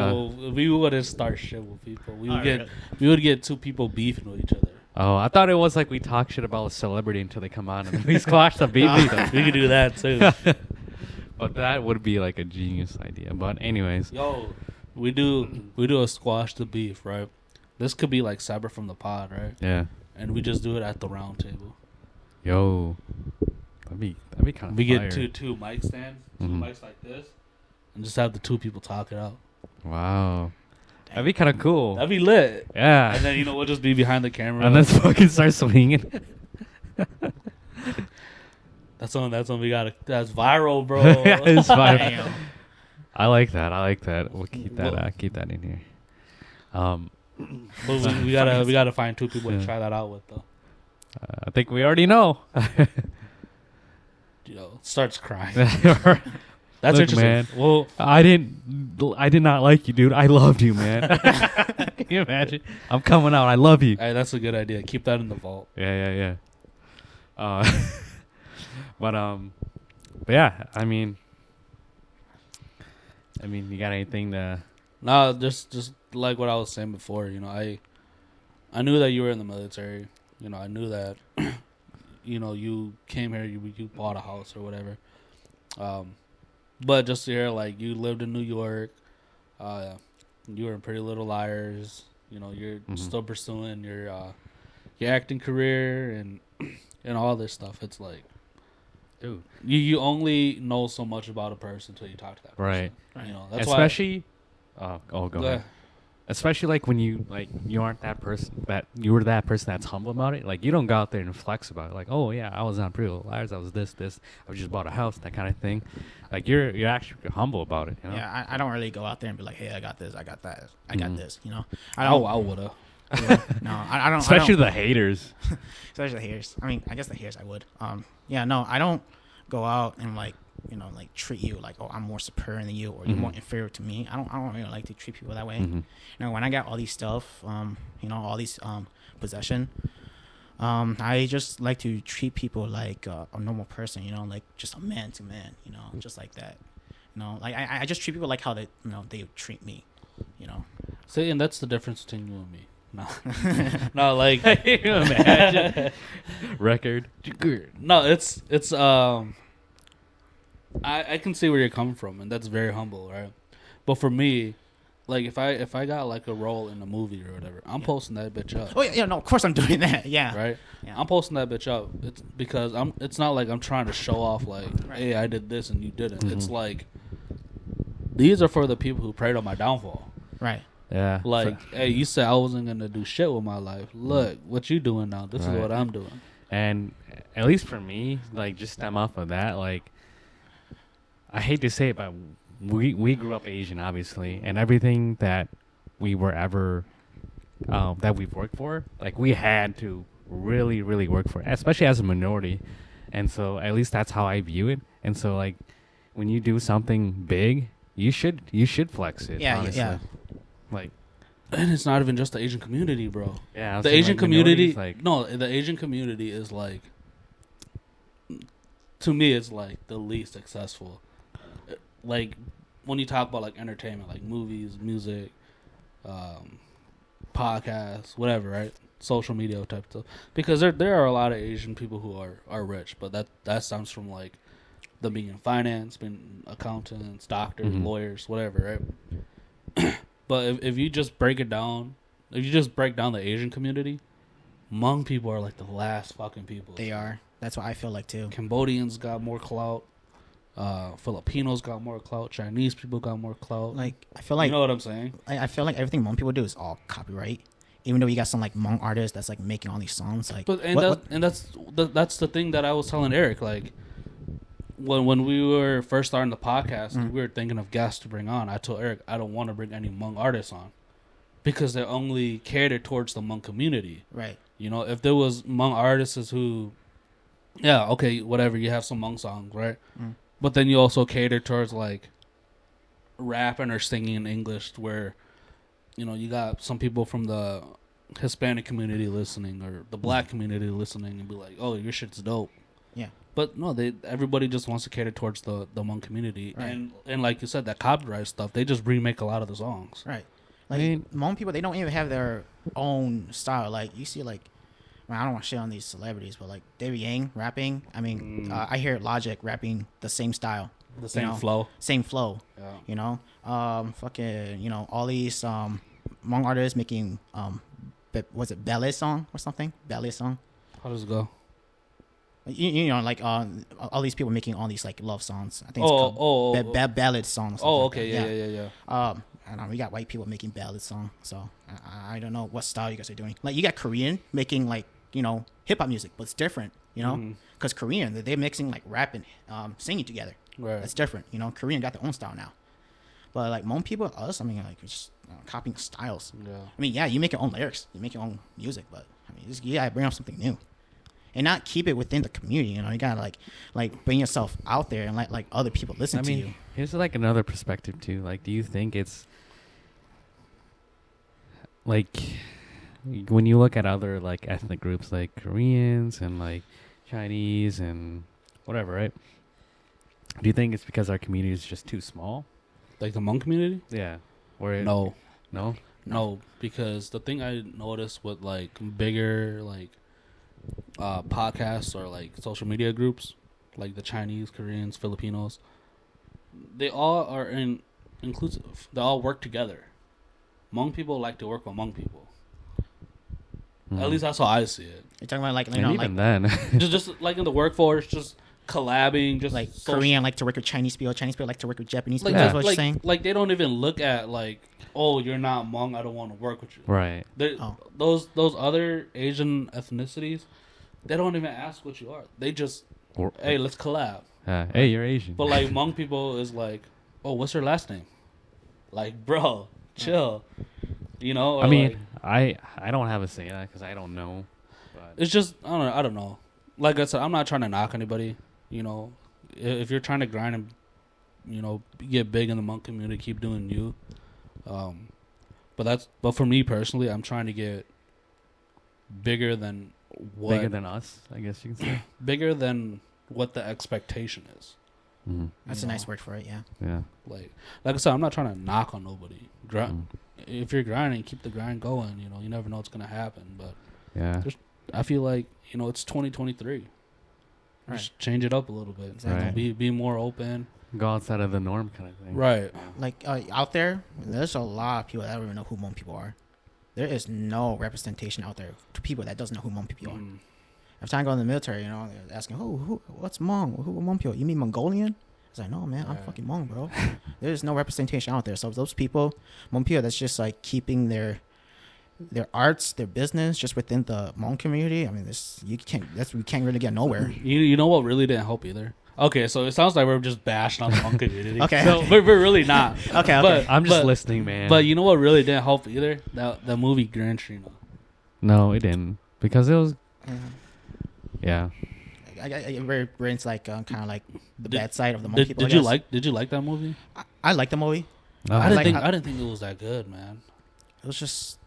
Speaker 1: We wouldn't start shit with people. We would
Speaker 3: Oh,
Speaker 1: get
Speaker 3: really?
Speaker 1: we would get two people beefing with each other.
Speaker 2: I thought it was like we talk shit about a celebrity until they come on and then we squash the beef.
Speaker 1: We could do that too.
Speaker 2: But that would be like a genius idea. But anyways,
Speaker 1: Yo, we do a squash the beef, right? This could be like separate from the pod, right?
Speaker 2: yeah.
Speaker 1: And we just do it at the round table.
Speaker 2: Yo, that'd be kind of.
Speaker 1: We get two mic stands, two
Speaker 2: Mhm.
Speaker 1: mics like this, and just have the two people talk it out.
Speaker 2: Wow, that'd be kind of cool.
Speaker 1: That'd be lit.
Speaker 2: Yeah.
Speaker 1: And then you know we'll just be behind the camera.
Speaker 2: And then fucking start swinging.
Speaker 1: That's when we got. That's viral, bro.
Speaker 2: Yeah, it's fine.
Speaker 3: Damn.
Speaker 2: I like that. We'll keep that.
Speaker 1: Well-
Speaker 2: Keep that in here.
Speaker 1: But we gotta find two people to try that out with though.
Speaker 2: I think we already know.
Speaker 1: Starts crying.
Speaker 2: That's
Speaker 1: Look, interesting.
Speaker 2: Man.
Speaker 1: Well,
Speaker 2: I did not like you, dude. I loved you, man. Can you imagine? I'm coming out. I love you.
Speaker 1: hey, that's a good idea. Keep that in the vault.
Speaker 2: Yeah. But yeah. I mean, you got anything to?
Speaker 1: No, just like what I was saying before. I knew that you were in the military. I knew that. You came here. You bought a house or whatever. But just to hear like you lived in New York, you were in Pretty Little Liars. You're still pursuing your acting career and all this stuff. It's like,
Speaker 2: Dude,
Speaker 1: you only know so much about a person until you talk to that person.
Speaker 2: Right.
Speaker 1: That's
Speaker 2: especially. Go ahead. Especially like when you aren't that person that you were that person that's humble about it. Like you don't go out there and flex about it. Like, oh yeah, I was on Pretty Little Liars. I was this. I just bought a house. That kind of thing. Like you're actually humble about it.
Speaker 3: Yeah, I don't really go out there and be like, hey, I got this, I got that, I got this. I
Speaker 1: I would've.
Speaker 3: No, I don't.
Speaker 2: Especially
Speaker 3: I don't,
Speaker 2: the haters.
Speaker 3: especially the haters. I mean, I guess the haters I would. Yeah, no, I don't go out and like treat you like, oh, I'm more superior than you or you're more inferior to me. I don't really like to treat people that way. When I got all these stuff, all these possession, I just like to treat people like a normal person, like just a man to man, just like that. Like I just treat people like how they treat me,
Speaker 1: See, and that's the difference between you and me. No, like
Speaker 2: Imagine. Record.
Speaker 1: no, it's I can see where you're coming from, and that's very humble, right? But for me, like if I got like a role in a movie or whatever, I'm posting that bitch up.
Speaker 3: Oh yeah, no, of course I'm doing that. Yeah,
Speaker 1: Right?
Speaker 3: Yeah.
Speaker 1: I'm posting that bitch up. It's because it's not like I'm trying to show off like, hey, I did this and you didn't. It's like these are for the people who prayed on my downfall.
Speaker 3: Right.
Speaker 2: Yeah.
Speaker 1: Like, hey, you said I wasn't gonna do shit with my life. Look, what you doing now? This is what I'm doing.
Speaker 2: And at least for me, like just stem off of that, like I hate to say it, but we grew up Asian, obviously, and everything that we were ever that we've worked for, like we had to really, really work for it, especially as a minority. And so at least that's how I view it. And so like when you do something big, you should flex it.
Speaker 3: Yeah,
Speaker 2: honestly.
Speaker 3: yeah.
Speaker 2: Like,
Speaker 1: And it's not even just the Asian community, bro.
Speaker 2: yeah, I was
Speaker 1: The
Speaker 2: saying,
Speaker 1: Asian
Speaker 2: like,
Speaker 1: community,
Speaker 2: minorities,
Speaker 1: the Asian community is like, to me, it's like the least successful. Like when you talk about like entertainment, like movies, music, podcasts, whatever, right? Social media type stuff. Because there are a lot of Asian people who are rich, but that stems from like them being in finance, being accountants, doctors, lawyers, whatever, right? But if you just break it down, if you just break down the Asian community, Hmong people are like the last fucking people.
Speaker 3: They are. That's what I feel like too.
Speaker 1: Cambodians got more clout. Filipinos got more clout. Chinese people got more clout.
Speaker 3: Like I feel like
Speaker 1: you know what I'm saying?
Speaker 3: I feel like everything Hmong people do is all copyright. Even though you got some like Hmong artists that's like making all these songs, like.
Speaker 1: But
Speaker 3: what?
Speaker 1: that's the thing that I was telling Eric. Like when we were first starting the podcast, we were thinking of guests to bring on. I told Eric I don't want to bring any Hmong artists on because they're only catered towards the Hmong community.
Speaker 3: Right.
Speaker 1: If there was Hmong artists who, yeah, okay, whatever, you have some Hmong songs, right? But then you also cater towards like rapping or singing in English where, you got some people from the Hispanic community listening or the black community listening and be like, oh, your shit's dope.
Speaker 3: Yeah.
Speaker 1: But no, everybody just wants to cater towards the Hmong community.
Speaker 3: Right.
Speaker 1: And like you said, that copyright stuff, they just remake a lot of the songs.
Speaker 3: Right. Like Hmong people, they don't even have their own style. Like you see, like I don't want to shit on these celebrities, but like David Yang rapping. I mean, I hear Logic rapping the same style,
Speaker 1: The same flow.
Speaker 3: same flow.
Speaker 1: Yeah.
Speaker 3: Fucking, all these Hmong artists making was it ballet song or something? Ballet song.
Speaker 1: How does it go?
Speaker 3: Like all these people making all these like love songs. I think it's called ballad songs.
Speaker 1: Oh, okay, yeah.
Speaker 3: I don't know. We got white people making ballad songs, so I don't know what style you guys are doing. Like you got Korean making like hip hop music, but it's different, because Korean they're mixing like rap and singing together.
Speaker 1: Right.
Speaker 3: That's different. Korean got their own style now, but like Hmong people, us, I mean, like copying styles.
Speaker 1: Yeah.
Speaker 3: I mean, yeah, you make your own lyrics, you make your own music, but I mean, you gotta bring up something new, and not keep it within the community. You know, you gotta like bring yourself out there and let like other people listen
Speaker 2: I
Speaker 3: to
Speaker 2: mean,
Speaker 3: you.
Speaker 2: here's like another perspective too. Like, do you think it's like when you look at other like ethnic groups like Koreans and like Chinese and whatever, right? Do you think it's because our community is just too small?
Speaker 1: Like the Hmong community?
Speaker 2: Yeah. Or
Speaker 1: No.
Speaker 2: no.
Speaker 1: Because the thing I noticed with like bigger like podcasts or like social media groups, like the Chinese, Koreans, Filipinos, they all are inclusive. They all work together. Hmong people like to work with Hmong people. At least that's how I see it.
Speaker 3: You're talking about like you
Speaker 2: and
Speaker 3: know
Speaker 2: even
Speaker 3: like
Speaker 2: then,
Speaker 1: just like in the workforce, just collabing, just
Speaker 3: like
Speaker 1: social-
Speaker 3: Korean like to work with Chinese people like to work with Japanese
Speaker 1: like,
Speaker 3: people.
Speaker 2: Yeah.
Speaker 3: That's what you're saying.
Speaker 1: like they don't even look at like, oh, you're not Hmong, I don't want to work with you.
Speaker 2: right?
Speaker 3: Oh.
Speaker 1: Those other Asian ethnicities, they don't even ask what you are. They just, hey, let's collab.
Speaker 2: Hey, you're Asian.
Speaker 1: But like Hmong people is like, oh, what's her last name? Like, bro, chill. You know? Or
Speaker 2: I mean,
Speaker 1: like,
Speaker 2: I don't have a say in that because I don't know. But
Speaker 1: it's just I don't know. Like I said, I'm not trying to knock anybody. You know, if you're trying to grind and get big in the Hmong community, keep doing you. But for me personally, I'm trying to get bigger than
Speaker 2: bigger than us, I guess you can say.
Speaker 1: bigger than what the expectation is.
Speaker 2: Mm-hmm.
Speaker 3: That's
Speaker 1: you
Speaker 3: a nice
Speaker 1: know?
Speaker 3: word for it. Yeah.
Speaker 2: Yeah.
Speaker 1: Like I said, I'm not trying to knock on nobody.
Speaker 2: Mm.
Speaker 1: If you're grinding, keep the grind going. You know, you never know what's gonna happen. But
Speaker 2: Yeah.
Speaker 1: I feel like it's 2023.
Speaker 3: Right.
Speaker 1: Just change it up a little bit.
Speaker 3: Exactly.
Speaker 2: Right.
Speaker 1: Be more open.
Speaker 2: Go outside of the norm, kind of thing.
Speaker 1: Right.
Speaker 3: Like out there, there's a lot of people that don't even know who Hmong people are. There is no representation out there to people that doesn't know who Hmong people are.
Speaker 1: Mm.
Speaker 3: Every time I go in the military, they're asking, what's Hmong? Who are Hmong people? You mean Mongolian? I was like, no, man, I'm
Speaker 1: Right.
Speaker 3: fucking Hmong, bro. There's no representation out there. So those people, Hmong people, that's just like keeping their arts, their business, just within the Hmong community. I mean, we can't really get nowhere.
Speaker 1: You know what really didn't help either? Okay, so it sounds like we're just bashing on the Hmong community.
Speaker 3: Okay.
Speaker 1: So we're really not.
Speaker 3: Okay.
Speaker 1: But
Speaker 2: I'm just listening, man.
Speaker 1: But you know what really didn't help either? The movie Gran Torino.
Speaker 2: No, it didn't. Because it was,
Speaker 3: Uh,
Speaker 2: yeah.
Speaker 3: we're into like kind of like the
Speaker 1: Did-
Speaker 3: bad side of the Hmong
Speaker 1: Did,
Speaker 3: people.
Speaker 1: did you like that movie?
Speaker 3: I like the movie.
Speaker 2: Oh,
Speaker 1: I
Speaker 3: like-
Speaker 1: didn't think it was that good, man.
Speaker 3: It was just.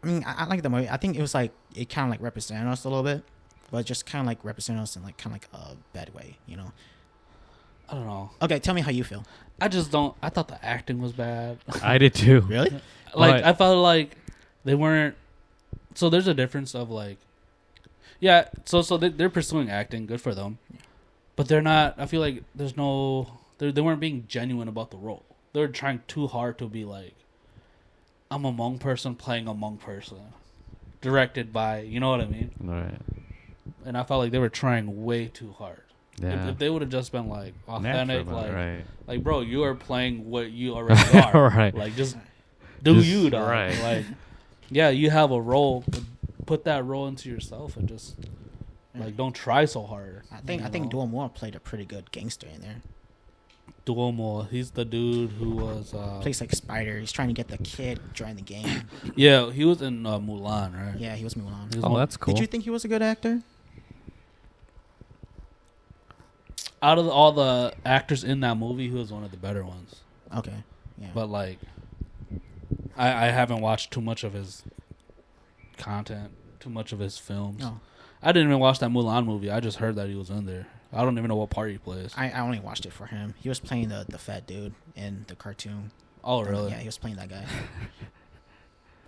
Speaker 3: I mean, I like the movie. I think it was like it kind of like represented us a little bit, but just kind of like represented us in like kind of like a bad way, you know.
Speaker 1: I don't know.
Speaker 3: Okay, tell me how you feel.
Speaker 1: I just don't. I thought the acting was bad.
Speaker 2: I did too.
Speaker 3: Really?
Speaker 1: Like
Speaker 2: But-
Speaker 1: I felt like they weren't. So there's a difference of like, yeah. So they're pursuing acting. Good for them, but they're not. I feel like there's no. They weren't being genuine about the role. They were trying too hard to be like, I'm a Hmong person playing a Hmong person, directed by, you know what I mean.
Speaker 2: Right.
Speaker 1: And I felt like they were trying way too hard.
Speaker 2: Yeah.
Speaker 1: If they would have just been like authentic,
Speaker 2: Natural,
Speaker 1: like
Speaker 2: right.
Speaker 1: like bro, you are playing what you already are.
Speaker 2: Right.
Speaker 1: Like just do
Speaker 2: Just-
Speaker 1: you, dog.
Speaker 2: right.
Speaker 1: Like yeah, you have a role, but put that role into yourself and just like don't try so hard.
Speaker 3: I think Duo Moore played a pretty good gangster in there.
Speaker 1: Duomo, he's the dude who was
Speaker 3: Plays like Spider. He's trying to get the kid join the game.
Speaker 1: yeah, he was in Mulan, right?
Speaker 3: Yeah, he was Mulan.
Speaker 1: He was
Speaker 2: Oh,
Speaker 1: one-
Speaker 2: that's cool.
Speaker 3: Did you think he was a good actor?
Speaker 1: out of all the actors in that movie, he was one of the better ones.
Speaker 3: Okay. Yeah.
Speaker 1: But like, I haven't watched too much of his content, too much of his films.
Speaker 3: No.
Speaker 1: I didn't even watch that Mulan movie. I just heard that he was in there. I don't even know what part he plays.
Speaker 3: I only watched it for him. He was playing the fat dude in the cartoon.
Speaker 1: Oh, really?
Speaker 3: Yeah, he was playing that guy.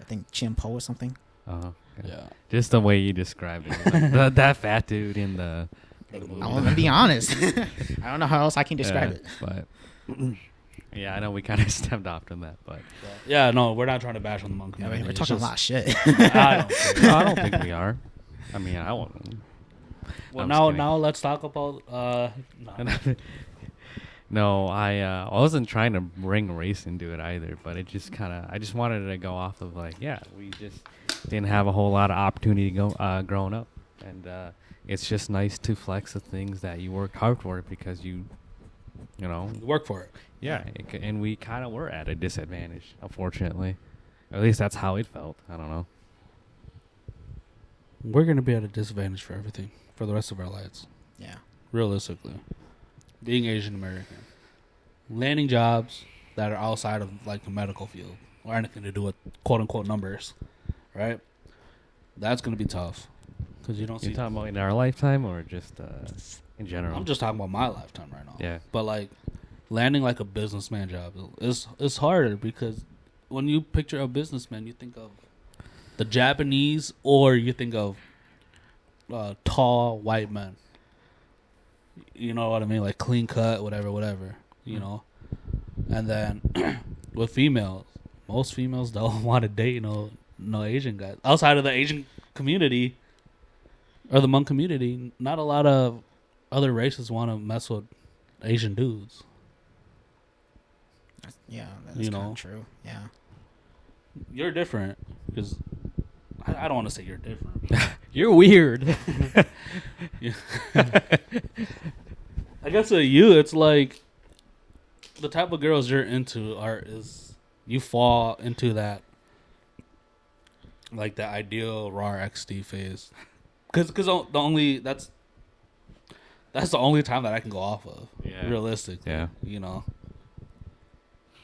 Speaker 3: I think Chim Po or something.
Speaker 2: Uh-huh.
Speaker 1: Yeah.
Speaker 2: Just the way you described it. Like, that fat dude in the movie.
Speaker 3: I'm gonna be honest. I don't know how else I can describe it.
Speaker 2: But yeah, I know we kind of stepped off from that, but
Speaker 1: Yeah, no, we're not trying to bash on the Hmong
Speaker 3: Yeah,
Speaker 1: community.
Speaker 3: we're
Speaker 1: It's
Speaker 3: talking a
Speaker 1: just-
Speaker 3: lot of shit.
Speaker 1: I don't care.
Speaker 2: no, I don't think we are. I mean, I won't.
Speaker 1: Well,
Speaker 2: I'm
Speaker 1: now
Speaker 2: just kidding.
Speaker 1: let's talk about no.
Speaker 2: No, I wasn't trying to bring race into it either, but it just I just wanted to go off of like, yeah, we just didn't have a whole lot of opportunity growing up, and it's just nice to flex the things that you worked hard for because you you know,
Speaker 1: Work for it.
Speaker 2: yeah, and we kind of were at a disadvantage, unfortunately. At least that's how it felt. I don't know.
Speaker 1: We're gonna be at a disadvantage for everything for the rest of our lives.
Speaker 3: Yeah.
Speaker 1: Realistically, being Asian American, landing jobs that are outside of like the medical field or anything to do with quote unquote numbers, right? That's gonna be tough because you don't
Speaker 2: You
Speaker 1: see.
Speaker 2: talking about in our lifetime or just in general?
Speaker 1: I'm just talking about my lifetime right now.
Speaker 2: Yeah.
Speaker 1: But like landing like a businessman job is harder because when you picture a businessman, you think of the Japanese or you think of tall white men. You know what I mean? Like clean cut, whatever. You know. And then with females, most females don't want to date no Asian guys outside of the Asian community or the Hmong community. Not a lot of other races want to mess with Asian dudes.
Speaker 3: Yeah, that's
Speaker 1: You
Speaker 3: kind
Speaker 1: know.
Speaker 3: of true. Yeah.
Speaker 1: You're different because I don't want to say you're different.
Speaker 2: You're weird.
Speaker 1: I guess with you, it's like the type of girls you're into is you fall into that like the ideal raw XD phase. Because the only that's the only time that I can go off of.
Speaker 2: Yeah.
Speaker 1: Realistically.
Speaker 2: Yeah.
Speaker 1: You know.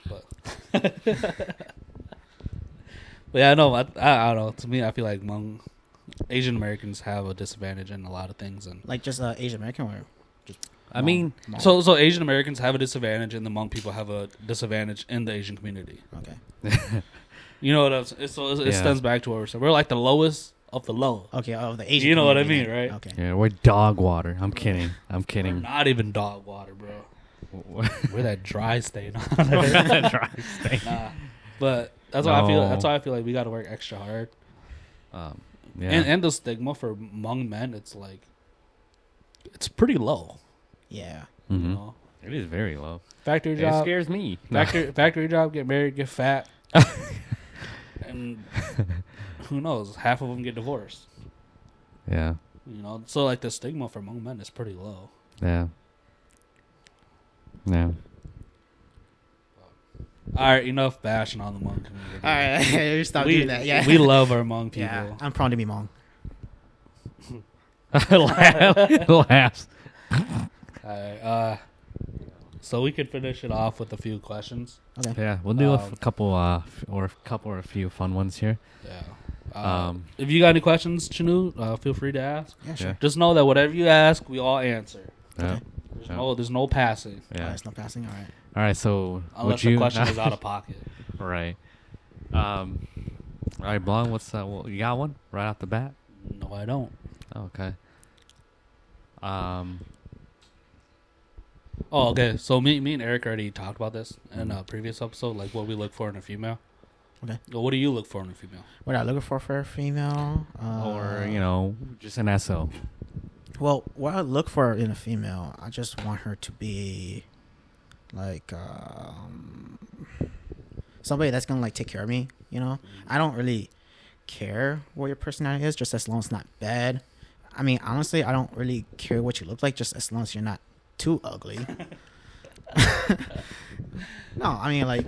Speaker 1: But but yeah, no, I don't know. To me, I feel like Asian Americans have a disadvantage in a lot of things, and
Speaker 3: Like just Asian American or just.
Speaker 2: I mean,
Speaker 3: Hmong?
Speaker 1: so Asian Americans have a disadvantage, and the Hmong people have a disadvantage in the Asian community.
Speaker 3: Okay.
Speaker 1: You know what else? It
Speaker 2: Yeah.
Speaker 1: stems back to what we're saying. We're like the lowest of the low.
Speaker 3: Okay. Oh, the Asian.
Speaker 1: You know what I
Speaker 3: community
Speaker 1: mean,
Speaker 3: then.
Speaker 1: right?
Speaker 3: Okay.
Speaker 2: yeah, we're dog water. I'm kidding. I'm
Speaker 1: We're
Speaker 2: kidding.
Speaker 1: not even dog water, bro. We're that dry stain on it. Nah, but that's why I feel.
Speaker 2: No.
Speaker 1: That's why I feel like we got to work extra hard.
Speaker 2: Yeah.
Speaker 1: And the stigma for Hmong men, it's like it's pretty low.
Speaker 3: Yeah.
Speaker 1: You
Speaker 2: Mhm.
Speaker 1: know,
Speaker 2: It is very low.
Speaker 1: factory
Speaker 2: It
Speaker 1: job,
Speaker 2: scares me.
Speaker 1: factory job, get married, get fat, and who knows? Half of them get divorced.
Speaker 2: Yeah.
Speaker 1: You know, so like the stigma for Hmong men is pretty low.
Speaker 2: Yeah. Yeah.
Speaker 1: All right, enough bashing on the Hmong community.
Speaker 3: All right. You stop doing that. Yeah.
Speaker 1: we love our Hmong people.
Speaker 3: Yeah. I'm prone to be Hmong.
Speaker 2: Laughs.
Speaker 1: All right, so we could finish it off with a few questions.
Speaker 3: Okay.
Speaker 2: Yeah, we'll do a
Speaker 1: Um,
Speaker 2: couple or a few fun ones here.
Speaker 1: Yeah.
Speaker 2: If
Speaker 1: If you got any questions, Chee Nue, feel free to ask.
Speaker 3: Yeah. Sure.
Speaker 2: Yeah.
Speaker 1: Just know that whatever you ask, we all answer.
Speaker 2: Yeah.
Speaker 1: There's no passing
Speaker 3: Oh,
Speaker 2: Yeah.
Speaker 3: there's no passing. All right.
Speaker 2: All right. So
Speaker 1: unless the question is out of pocket.
Speaker 2: Right. All right, Blonde. What's well, you got one right off the bat?
Speaker 1: No, I don't.
Speaker 2: Okay.
Speaker 1: Oh, okay. So me and Eric already talked about this in a previous episode, like what we look for in a female.
Speaker 3: Okay.
Speaker 1: Well, what do you look for in a female?
Speaker 3: What I looking for a female?
Speaker 2: Or just an SO.
Speaker 3: Well, what I look for in a female, I just want her to be like somebody that's gonna like take care of me. You know, I don't really care what your personality is, just as long as it's not bad. I mean, honestly, I don't really care what you look like, just as long as you're not too ugly. No, I mean like.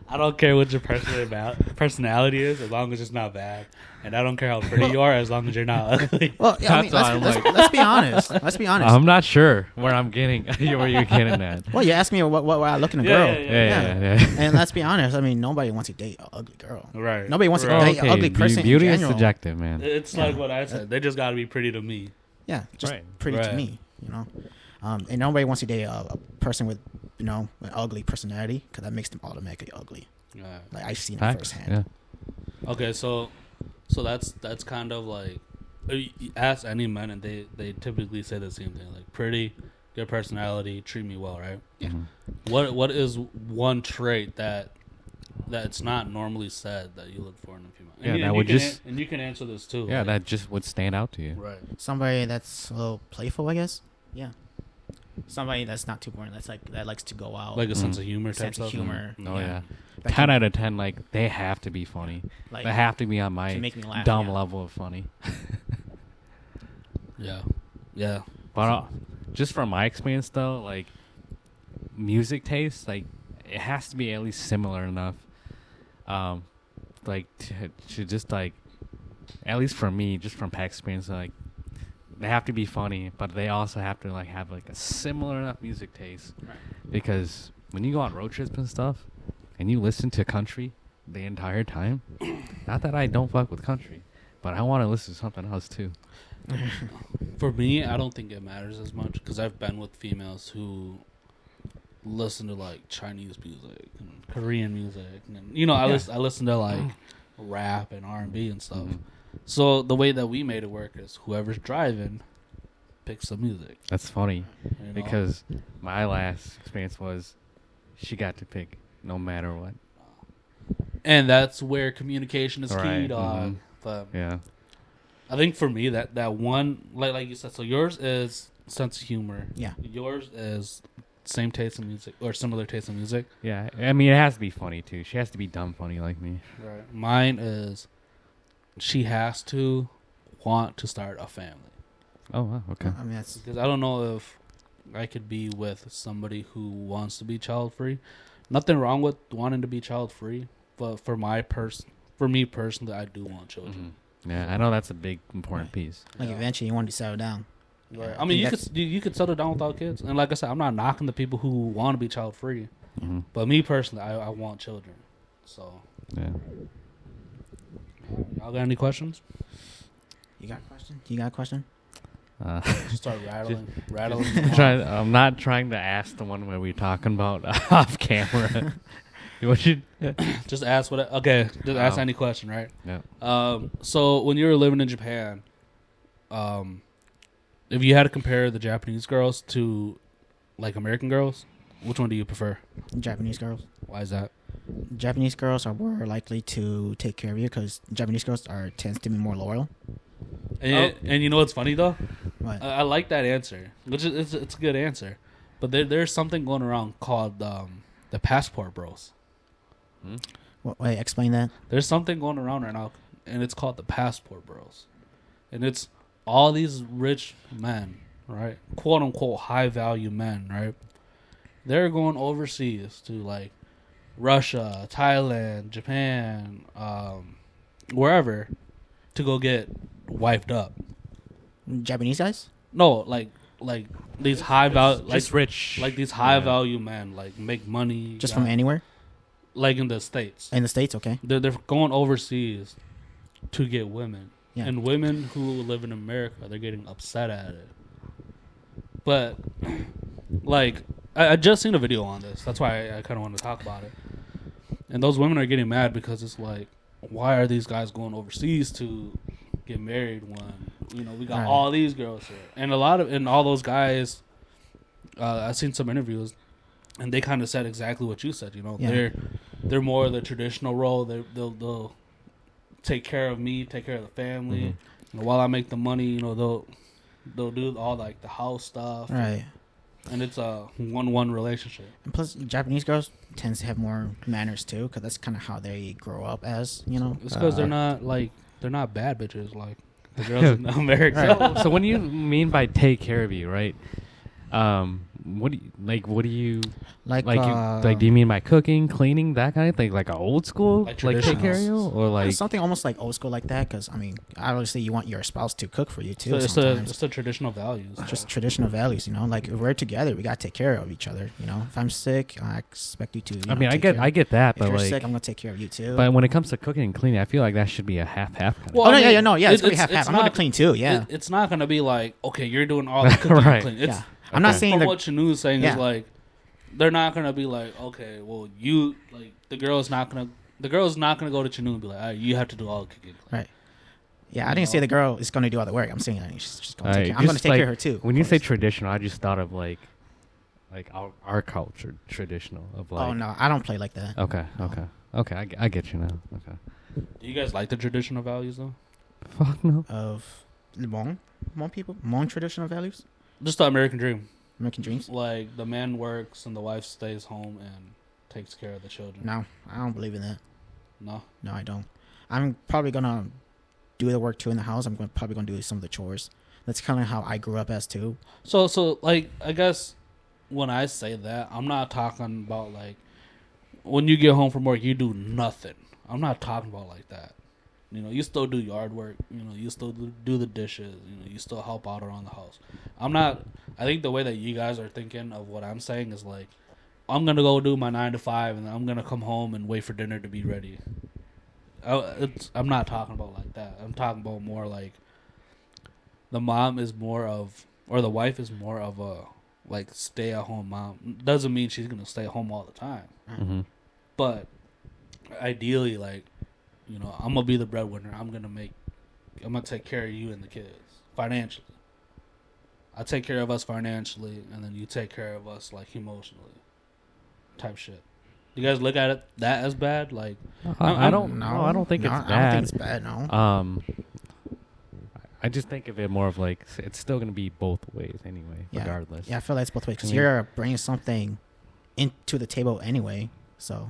Speaker 1: I don't care what your personality is, as long as it's not bad, and I don't care how pretty you are, as long as you're not ugly.
Speaker 3: Well, yeah, I mean,
Speaker 2: That's why I'm
Speaker 3: let's be honest. Let's be honest.
Speaker 2: I'm not sure where I'm getting where you're getting at.
Speaker 3: Well, you asked me what I look in a
Speaker 1: Yeah,
Speaker 3: girl.
Speaker 2: Yeah.
Speaker 3: And let's be honest. I mean, nobody wants to date an ugly girl.
Speaker 1: Right.
Speaker 3: Nobody wants to
Speaker 1: Right.
Speaker 3: date an ugly person
Speaker 2: Beauty
Speaker 3: in
Speaker 2: is
Speaker 3: general.
Speaker 2: subjective, man.
Speaker 1: It's like what I said. They just got to be pretty to me.
Speaker 3: Yeah, just
Speaker 2: Right.
Speaker 3: pretty to
Speaker 1: Right.
Speaker 3: me, you know. And nobody wants to date a person with, an ugly personality, because that makes them automatically ugly.
Speaker 1: Yeah.
Speaker 3: Like I've seen it
Speaker 2: Facts.
Speaker 3: firsthand.
Speaker 2: Yeah.
Speaker 1: Okay, so that's kind of like you ask any men and they typically say the same thing, like pretty, good personality, treat me well, right?
Speaker 3: Yeah.
Speaker 2: Mhm.
Speaker 1: What is one trait that's not normally said that you look for in a female?
Speaker 2: Yeah,
Speaker 1: and
Speaker 2: that
Speaker 1: you
Speaker 2: would
Speaker 1: can
Speaker 2: just-
Speaker 1: and you can answer this too.
Speaker 2: Yeah,
Speaker 1: like,
Speaker 2: that just would stand out to you.
Speaker 1: right.
Speaker 3: Somebody that's a little playful, I guess. Yeah. Somebody that's not too boring. That likes to go out.
Speaker 1: Like a sense of humor type
Speaker 3: Sense of
Speaker 1: stuff.
Speaker 3: humor.
Speaker 2: Oh yeah.
Speaker 3: That
Speaker 2: 10
Speaker 3: can,
Speaker 2: out of 10, like they have to be funny.
Speaker 3: like,
Speaker 2: They have to be on my
Speaker 3: to make me laugh.
Speaker 2: dumb
Speaker 3: yeah.
Speaker 2: level of funny.
Speaker 1: Yeah. Yeah.
Speaker 2: But just from my experience though, like music taste, like it has to be at least similar enough, like to just like, at least for me, just from past experience, like they have to be funny, but they also have to like have like a similar enough music taste, because when you go on road trips and stuff, and you listen to country the entire time, not that I don't fuck with country, but I want to listen to something else too.
Speaker 1: For me, I don't think it matters as much because I've been with females who listen to like Chinese music and Korean music, and you know, I listen to like rap and R&B and stuff. So the way that we made it work is whoever's driving picks the music.
Speaker 2: That's funny,
Speaker 1: You know?
Speaker 2: because my last experience was she got to pick no matter what.
Speaker 1: And that's where communication is key,
Speaker 2: Right,
Speaker 1: dog. But
Speaker 2: Yeah.
Speaker 1: I think for me that one like you said, so yours is sense of humor.
Speaker 3: Yeah.
Speaker 1: Yours is same taste in music or similar taste in music.
Speaker 2: Yeah, I mean, it has to be funny too. She has to be dumb funny like me.
Speaker 1: Right. Mine is she has to want to start a family.
Speaker 2: Oh, wow, okay.
Speaker 3: I mean, that's
Speaker 1: Because I don't know if I could be with somebody who wants to be child free. Nothing wrong with wanting to be child free, but for me personally, I do want children.
Speaker 2: Yeah, I know that's a big important piece.
Speaker 3: like eventually you want to settle down.
Speaker 1: Right.
Speaker 3: Yeah,
Speaker 1: I mean,
Speaker 3: think
Speaker 1: you could settle down without kids, and like I said, I'm not knocking the people who want to be child free,
Speaker 2: Mm-hmm.
Speaker 1: but me personally, I want children. So,
Speaker 2: Yeah.
Speaker 1: y'all got any questions?
Speaker 3: You got a question? You got a question?
Speaker 1: Just start rattling.
Speaker 2: I'm not trying to ask the one where we're talking about off camera. What you?
Speaker 1: Just ask what. Okay, just ask
Speaker 2: Oh.
Speaker 1: any question, right?
Speaker 2: Yeah.
Speaker 1: So when you were living in Japan, if you had to compare the Japanese girls to like American girls, which one do you prefer?
Speaker 3: Japanese girls.
Speaker 1: Why is that?
Speaker 3: Japanese girls are more likely to take care of you because Japanese girls tends to be more loyal.
Speaker 1: And you know what's funny though?
Speaker 3: What?
Speaker 1: I like that answer, which is it's a good answer, but there's something going around called the passport bros.
Speaker 3: Wait, explain that.
Speaker 1: There's something going around right now, and it's called the passport bros, and it's all these rich men, right, quote unquote high value men, right? They're going overseas to like Russia, Thailand, Japan, wherever, to go get wiped up.
Speaker 3: Japanese guys?
Speaker 1: No, like these high value, like
Speaker 2: Just rich.
Speaker 1: like these high
Speaker 2: Yeah.
Speaker 1: value men, like make money
Speaker 3: Just from anywhere?
Speaker 1: like in the States.
Speaker 3: In the States, okay.
Speaker 1: They're going overseas to get women,
Speaker 3: Yeah.
Speaker 1: and women who live in America, they're getting upset at it. But like, I just seen a video on this. That's why I kind of want to talk about it. And those women are getting mad because it's like, why are these guys going overseas to get married when we got
Speaker 3: Right.
Speaker 1: all these girls here? And all those guys, I've seen some interviews, and they kind of said exactly what you said.
Speaker 3: Yeah.
Speaker 1: They're more the traditional role. They'll take care of me, take care of the family. While I make the money, they'll do all like the house stuff.
Speaker 3: Right.
Speaker 1: And it's a 1-1 relationship.
Speaker 3: And plus, Japanese girls tends to have more manners too, because that's kind of how they grow up as,
Speaker 1: It's because they're not bad bitches like the girls in America.
Speaker 2: So when you mean by take care of you, right? What do you
Speaker 3: like
Speaker 2: do you mean by cooking, cleaning, that kind of thing, like a old school
Speaker 1: Like
Speaker 2: like take care of you, or like
Speaker 3: something almost like old school like that? Because I mean, obviously you want your spouse to cook for you too.
Speaker 1: So
Speaker 3: Sometimes
Speaker 1: it's the traditional values.
Speaker 3: just traditional values, like if we're together, we gotta take care of each other. If I'm sick, I expect you to.
Speaker 2: I mean, I
Speaker 3: take care.
Speaker 2: get that,
Speaker 3: If
Speaker 2: but
Speaker 3: you're
Speaker 2: like,
Speaker 3: sick, I'm gonna take care of you too.
Speaker 2: but when it comes to cooking and cleaning, I feel like that should be a half-half. Kind
Speaker 1: Well,
Speaker 3: oh no,
Speaker 1: I mean,
Speaker 3: it's gonna be half. I'm gonna clean too. Yeah,
Speaker 1: It's not gonna be like, okay, you're doing all the cooking
Speaker 2: Right.
Speaker 1: and cleaning. It's,
Speaker 3: yeah. I'm not saying
Speaker 1: from
Speaker 3: that.
Speaker 1: what Chee is saying
Speaker 3: Yeah.
Speaker 1: is like, they're not gonna be like, okay, well, you like the girl's not gonna go to Chee and be like, all right, you have to do all the cooking.
Speaker 3: Right. Yeah, I didn't say the girl is gonna do all the work. I'm saying she's just gonna take
Speaker 2: Alright,
Speaker 3: care. I'm gonna
Speaker 2: just
Speaker 3: take
Speaker 2: like,
Speaker 3: care of her too.
Speaker 2: When
Speaker 3: of
Speaker 2: you say
Speaker 3: course.
Speaker 2: traditional, I just thought of like our culture traditional of like.
Speaker 3: Oh no, I don't play like that.
Speaker 2: Okay. I get you now. Okay.
Speaker 1: Do you guys like the traditional values though?
Speaker 2: Fuck no.
Speaker 3: Of Hmong people, Hmong traditional values,
Speaker 1: Just the American dream.
Speaker 3: American dreams.
Speaker 1: Like the man works and the wife stays home and takes care of the children.
Speaker 3: No, I don't believe in that.
Speaker 1: No.
Speaker 3: No, I don't. I'm probably gonna do the work too in the house. Probably gonna do some of the chores. That's kind of how I grew up as too.
Speaker 1: So like I guess when I say that, I'm not talking about like when you get home from work, you do nothing. I'm not talking about like that. You know, you still do yard work. You know, you still do the dishes. You know, you still help out around the house. I'm not. I think the way that you guys are thinking of what I'm saying is like, I'm gonna go do my 9 to 5, and I'm gonna come home and wait for dinner to be ready. I'm not talking about like that. I'm talking about more like the mom is more of, or the wife is more of a like stay at home mom. Doesn't mean she's gonna stay at home all the time,
Speaker 2: Mm-hmm.
Speaker 1: but ideally, like, you know, I'm gonna be the breadwinner. I'm gonna take care of you and the kids financially. I take care of us financially, and then you take care of us like emotionally, type shit. You guys look at it that as bad? Like,
Speaker 2: I don't. No, I don't think it's bad.
Speaker 3: I don't think it's bad. No.
Speaker 2: I just think of it more of like it's still gonna be both ways anyway,
Speaker 3: Yeah.
Speaker 2: regardless.
Speaker 3: Yeah, I feel like it's both ways because
Speaker 2: I mean-
Speaker 3: you're bringing something into the table anyway. So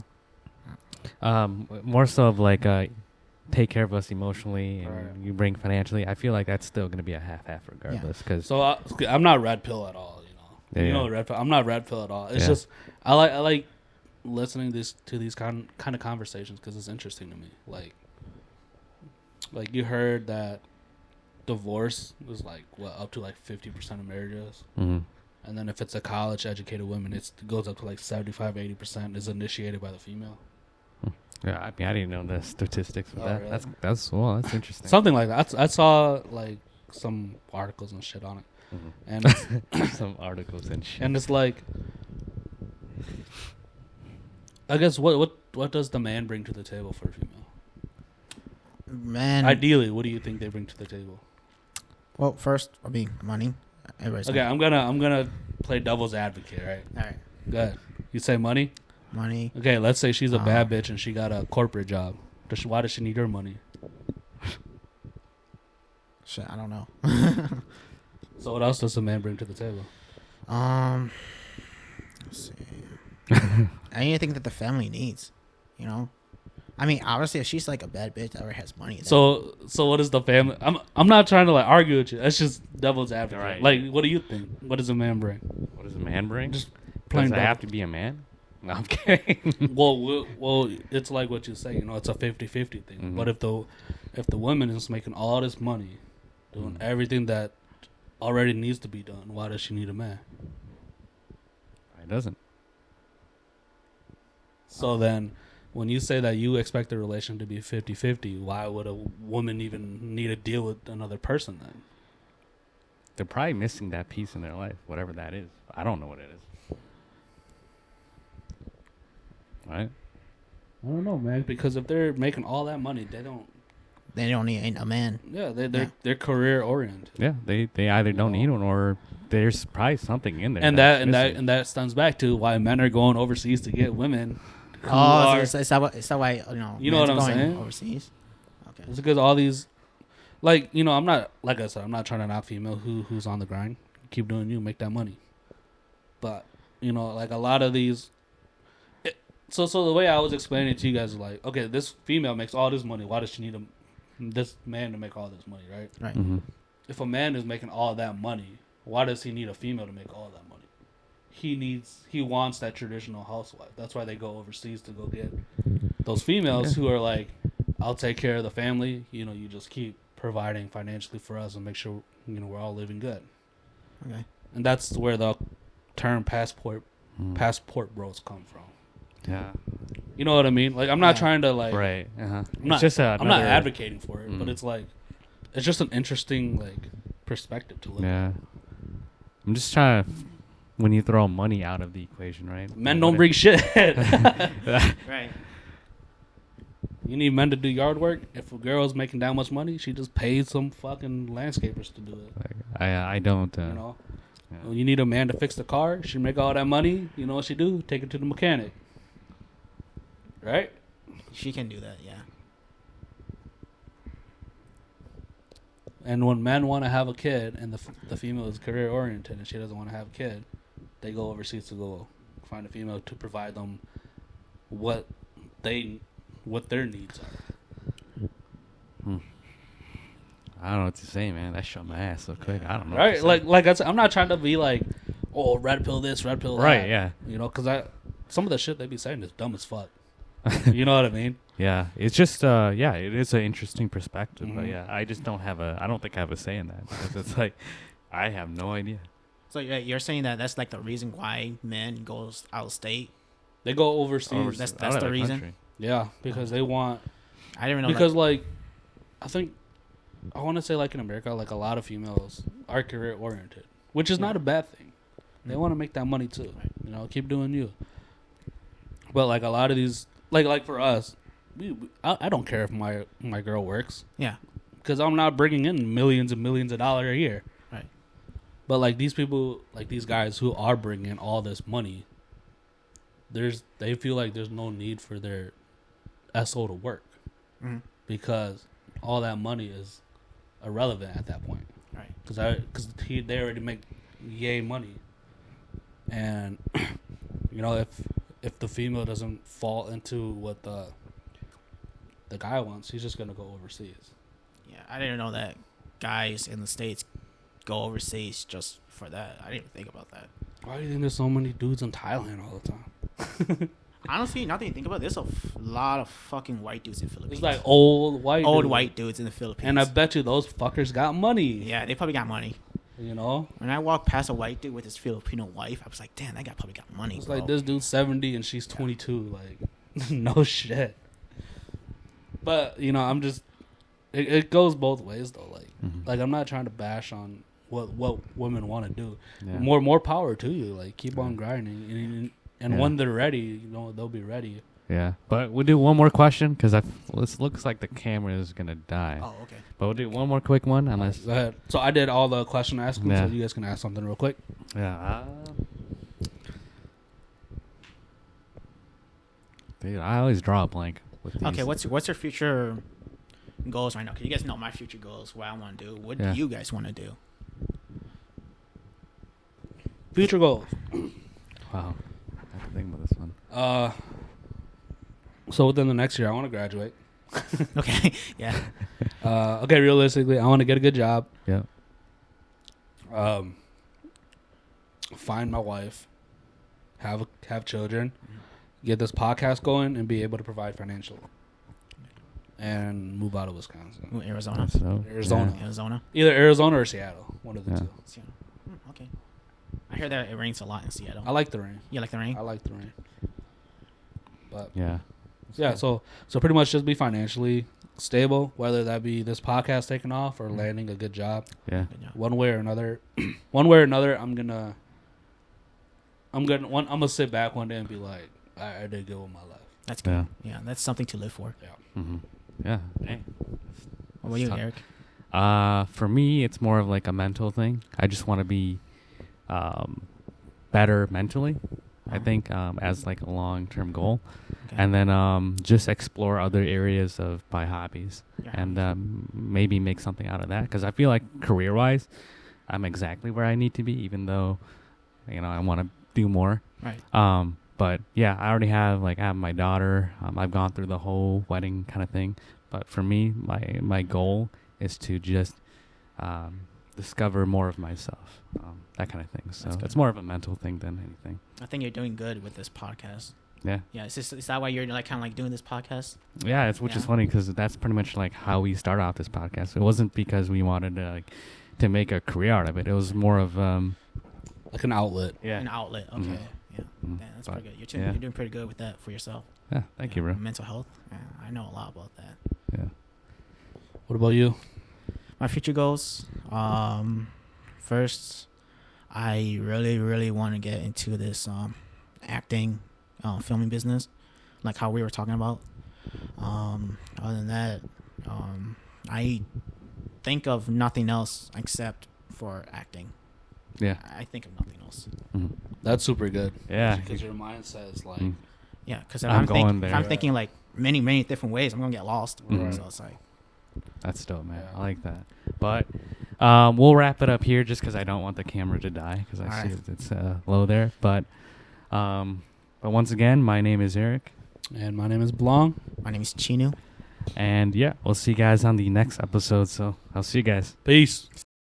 Speaker 2: More so of like take care of us emotionally and
Speaker 1: Right.
Speaker 2: you bring financially. I feel like that's still gonna be a half regardless. Because
Speaker 1: so I'm not red pill at all. You know,
Speaker 2: Yeah,
Speaker 1: you know
Speaker 2: yeah.
Speaker 1: red pill. I'm not red pill at all. It's
Speaker 2: Yeah.
Speaker 1: just I like listening to these kind of conversations because it's interesting to me. Like you heard that divorce was like what up to like 50% of marriages.
Speaker 2: mm-hmm.
Speaker 1: And then if it's a college educated woman, it goes up to like 75-80% is initiated by the female.
Speaker 2: Yeah, I mean, I didn't know the statistics of
Speaker 1: Oh,
Speaker 2: that.
Speaker 1: really?
Speaker 2: That's interesting.
Speaker 1: Something like that. I saw like some articles and shit on it.
Speaker 2: Mhm.
Speaker 1: And it's,
Speaker 2: Some articles and shit.
Speaker 1: and it's like, I guess what does the man bring to the table for a female?
Speaker 3: man,
Speaker 1: Ideally, what do you think they bring to the table?
Speaker 3: well, first, I mean, money. Everybody's
Speaker 1: Okay, I'm gonna play devil's advocate, right?
Speaker 3: all right,
Speaker 1: Go ahead. You say money?
Speaker 3: money.
Speaker 1: Okay, let's say she's a
Speaker 3: Uh,
Speaker 1: bad bitch and she got a corporate job. Why does she need your money?
Speaker 3: Shit, I don't know.
Speaker 1: So what else does a man bring to the table?
Speaker 3: Let's see. Anything that the family needs, you know. I mean, obviously, if she's like a bad bitch that already has money, then
Speaker 1: So what is the family? I'm not trying to like argue with you. That's just devil's advocate.
Speaker 2: Right.
Speaker 1: Like, what do you think? What does a man bring?
Speaker 2: What does a man bring?
Speaker 1: Just
Speaker 2: Does
Speaker 1: plain
Speaker 2: it have to be a man? No, I'm kidding.
Speaker 1: well, it's like what you say. You know, it's a 50-50 thing.
Speaker 2: Mhm.
Speaker 1: But if the woman is making all this money, doing
Speaker 2: Mhm.
Speaker 1: everything that already needs to be done, why does she need a man?
Speaker 2: It doesn't.
Speaker 1: So then, when you say that you expect the relation to be 50-50, why would a woman even need to deal with another person then?
Speaker 2: They're probably missing that piece in their life, whatever that is. I don't know what it is. Right?
Speaker 1: I don't know, man. Because if they're making all that money, they don't.
Speaker 3: they don't need a man.
Speaker 1: Yeah,
Speaker 3: Yeah.
Speaker 1: they're career oriented.
Speaker 2: Yeah, they either don't need one or there's probably something in there.
Speaker 1: And
Speaker 2: that's
Speaker 1: that
Speaker 2: missing.
Speaker 1: and that stems back to why men are going overseas to get women. who
Speaker 3: Oh,
Speaker 1: are-
Speaker 3: so is that why you know?
Speaker 1: You know what
Speaker 3: men's
Speaker 1: I'm
Speaker 3: going
Speaker 1: saying?
Speaker 3: Overseas. Okay.
Speaker 1: It's because all these, like, you know, I'm not, like I said, I'm not trying to knock female who's on the grind. Keep doing you, make that money. But, you know, like a lot of these, so the way I was explaining it to you guys is like, okay, this female makes all this money. Why does she need this man to make all this money, right?
Speaker 3: Right.
Speaker 2: Mhm.
Speaker 1: If a man is making all that money, why does he need a female to make all that money? He wants that traditional housewife. That's why they go overseas to go get those females who are like, I'll take care of the family. You know, you just keep providing financially for us and make sure, you know, we're all living good.
Speaker 3: Okay.
Speaker 1: And that's where the term passport
Speaker 2: Mm.
Speaker 1: bros come from.
Speaker 2: Yeah.
Speaker 1: You know what I mean? Like, I'm not
Speaker 3: Yeah.
Speaker 1: trying to like,
Speaker 2: Right. Uh-huh.
Speaker 1: I'm not,
Speaker 2: just
Speaker 1: I'm not advocating for it, but
Speaker 2: Mm.
Speaker 1: it's like, it's just an interesting like perspective to look
Speaker 2: Yeah. I'm just trying to. When you throw money out of the equation, right?
Speaker 1: at. Men don't bring shit.
Speaker 3: Right.
Speaker 1: You need men to do yard work. If a girl's making that much money, she just pays some fucking landscapers to do it.
Speaker 2: Like, I don't.
Speaker 1: You know,
Speaker 2: yeah.
Speaker 1: when you need a man to fix the car, she make all that money. You know what she do? Take it to the mechanic. Right?
Speaker 3: She can do that. Yeah.
Speaker 1: And when men want to have a kid and the female is career oriented and she doesn't want to have a kid, they go overseas to go find a female to provide them what their needs are.
Speaker 2: I don't know what to say, man. That shut my ass so quick. I don't know.
Speaker 1: Right? Like I said, I'm not trying to be like, oh, red pill this, red pill that.
Speaker 2: Right, yeah.
Speaker 1: You know, because some of the shit they be saying is dumb as fuck. You know what I mean?
Speaker 2: Yeah, it's just yeah, it is an interesting perspective, but
Speaker 1: Mhm.
Speaker 2: yeah, I just don't think I have a say in that because it's like I have no idea.
Speaker 3: So you're saying that that's like the reason why men goes out of state?
Speaker 1: They go overseas.
Speaker 3: That's
Speaker 2: Out of
Speaker 3: the
Speaker 2: the
Speaker 3: reason?
Speaker 2: country.
Speaker 1: Yeah, because they want.
Speaker 3: I didn't even know.
Speaker 1: Because like, I think I want to say like in America, like a lot of females are career oriented, which is not a bad thing. They want to make that money too. You know, keep doing you. But like a lot of these, like for us, I don't care if my girl works
Speaker 3: Yeah.
Speaker 1: because I'm not bringing in millions and millions of dollars a year.
Speaker 3: Right.
Speaker 1: But like these people, like these guys who are bringing in all this money, they feel like there's no need for their SO to work
Speaker 3: Mhm.
Speaker 1: because all that money is irrelevant at that point.
Speaker 3: Right.
Speaker 1: Because they already make yay money, and you know if the female doesn't fall into what the guy wants, he's just gonna go overseas.
Speaker 3: Yeah. I didn't know that guys in the States go overseas just for that. I didn't even think about that.
Speaker 1: Why do you think there's so many dudes in Thailand all the time?
Speaker 3: Honestly, now that you think about it, there's a lot of fucking white dudes in the Philippines.
Speaker 1: It's like old white
Speaker 3: old
Speaker 1: dudes.
Speaker 3: white dudes in the Philippines.
Speaker 1: And I bet you those fuckers got money.
Speaker 3: yeah, they probably got money.
Speaker 1: You know?
Speaker 3: When I walked past a white dude with his Filipino wife, I was like, damn, that guy probably got money.
Speaker 1: It's
Speaker 3: bro.
Speaker 1: like this dude's 70 and she's 22. Like, no shit. But, you know, I'm just... It goes both ways, though. Like I'm not trying to bash on what women want to do.
Speaker 2: Yeah.
Speaker 1: More power to you. Like, keep on grinding. And
Speaker 2: Yeah.
Speaker 1: when they're ready, you know, they'll be ready.
Speaker 2: Yeah, but we'll do one more question because this looks like the camera is gonna die.
Speaker 3: Oh, okay.
Speaker 2: But we'll do one more quick one unless.
Speaker 1: Go ahead. So I did all the question asking,
Speaker 2: Yeah.
Speaker 1: so you guys can ask something real quick.
Speaker 2: Yeah. Dude, I always draw a blank with these.
Speaker 3: Okay, what's your future goals right now? Because you guys know my future goals, what I want to do. What
Speaker 2: Yeah.
Speaker 3: do you guys want to do?
Speaker 1: Future goals.
Speaker 2: Wow. I have to think about this one.
Speaker 1: So within the next year, I want to graduate.
Speaker 3: Okay, yeah.
Speaker 1: Okay, realistically, I want to get a good job.
Speaker 2: Yeah.
Speaker 1: Find my wife, have children, get this podcast going, and be able to provide financially, and move out of Wisconsin.
Speaker 3: Ooh, Arizona.
Speaker 2: So,
Speaker 1: Arizona.
Speaker 3: Arizona.
Speaker 1: Either Arizona or Seattle, one of the
Speaker 2: Yeah.
Speaker 1: two.
Speaker 3: Seattle. Okay. I hear that it rains a lot in Seattle.
Speaker 1: I like the rain.
Speaker 3: You like the rain?
Speaker 1: I like the rain. But
Speaker 2: Yeah.
Speaker 1: yeah, so pretty much just be financially stable, whether that be this podcast taking off or landing a good job.
Speaker 2: Yeah.
Speaker 3: Good job.
Speaker 1: One way or another, I'm gonna sit back one day and be like, I did good with my life.
Speaker 3: That's good. Yeah, that's something to live for.
Speaker 2: Mm-hmm. Yeah. Hey.
Speaker 3: What about you,
Speaker 2: tough.
Speaker 3: Eric?
Speaker 2: For me, it's more of like a mental thing. I just want to be better mentally. I think as like a long-term goal,
Speaker 3: Okay.
Speaker 2: and then just explore other areas of my hobbies,
Speaker 3: Yeah.
Speaker 2: and maybe make something out of that. Because I feel like career-wise, I'm exactly where I need to be, even though I want to do more.
Speaker 3: Right.
Speaker 2: But yeah, I already have I have my daughter. I've gone through the whole wedding kind of thing. But for me, my goal is to just discover more of myself, that kind of thing. So
Speaker 3: That's good.
Speaker 2: it's more of a mental thing than anything.
Speaker 3: I think you're doing good with this podcast.
Speaker 2: Yeah,
Speaker 3: Yeah, is that why you're like kind of like doing this podcast?
Speaker 2: yeah. Which is
Speaker 3: Yeah.
Speaker 2: funny because that's pretty much like how we started off this podcast. It wasn't because we wanted to make a career out of it. It was more of
Speaker 1: Like an outlet.
Speaker 2: yeah,
Speaker 3: An outlet. Okay.
Speaker 2: Mhm.
Speaker 3: Yeah.
Speaker 2: Mhm.
Speaker 3: Yeah, that's
Speaker 2: But,
Speaker 3: pretty good.
Speaker 2: yeah.
Speaker 3: You're doing pretty good with that for yourself.
Speaker 2: yeah. Thank you, bro.
Speaker 3: Mental health. Yeah, I know a lot about that.
Speaker 2: Yeah.
Speaker 1: What about you?
Speaker 3: My future goals. First, I really want to get into this acting, filming business, like how we were talking about. Other than that, I think of nothing else except for acting.
Speaker 2: Yeah.
Speaker 3: I think of nothing else.
Speaker 2: Mhm.
Speaker 1: That's super good.
Speaker 2: Yeah.
Speaker 1: Because your mindset is like,
Speaker 2: Mm.
Speaker 3: Yeah, because
Speaker 2: I'm going there.
Speaker 3: I'm thinking like many different ways, I'm gonna get lost.
Speaker 2: Mhm.
Speaker 3: So it's like,
Speaker 2: That's dope, man.
Speaker 1: Yeah.
Speaker 2: I like that. But we'll wrap it up here just because I don't want the camera to die because I see
Speaker 3: Alright.
Speaker 2: it's low there. But once again, my name is Eric.
Speaker 1: and my name is Blong.
Speaker 3: my name is Chee Nue.
Speaker 2: And yeah, we'll see you guys on the next episode. So I'll see you guys.
Speaker 1: Peace.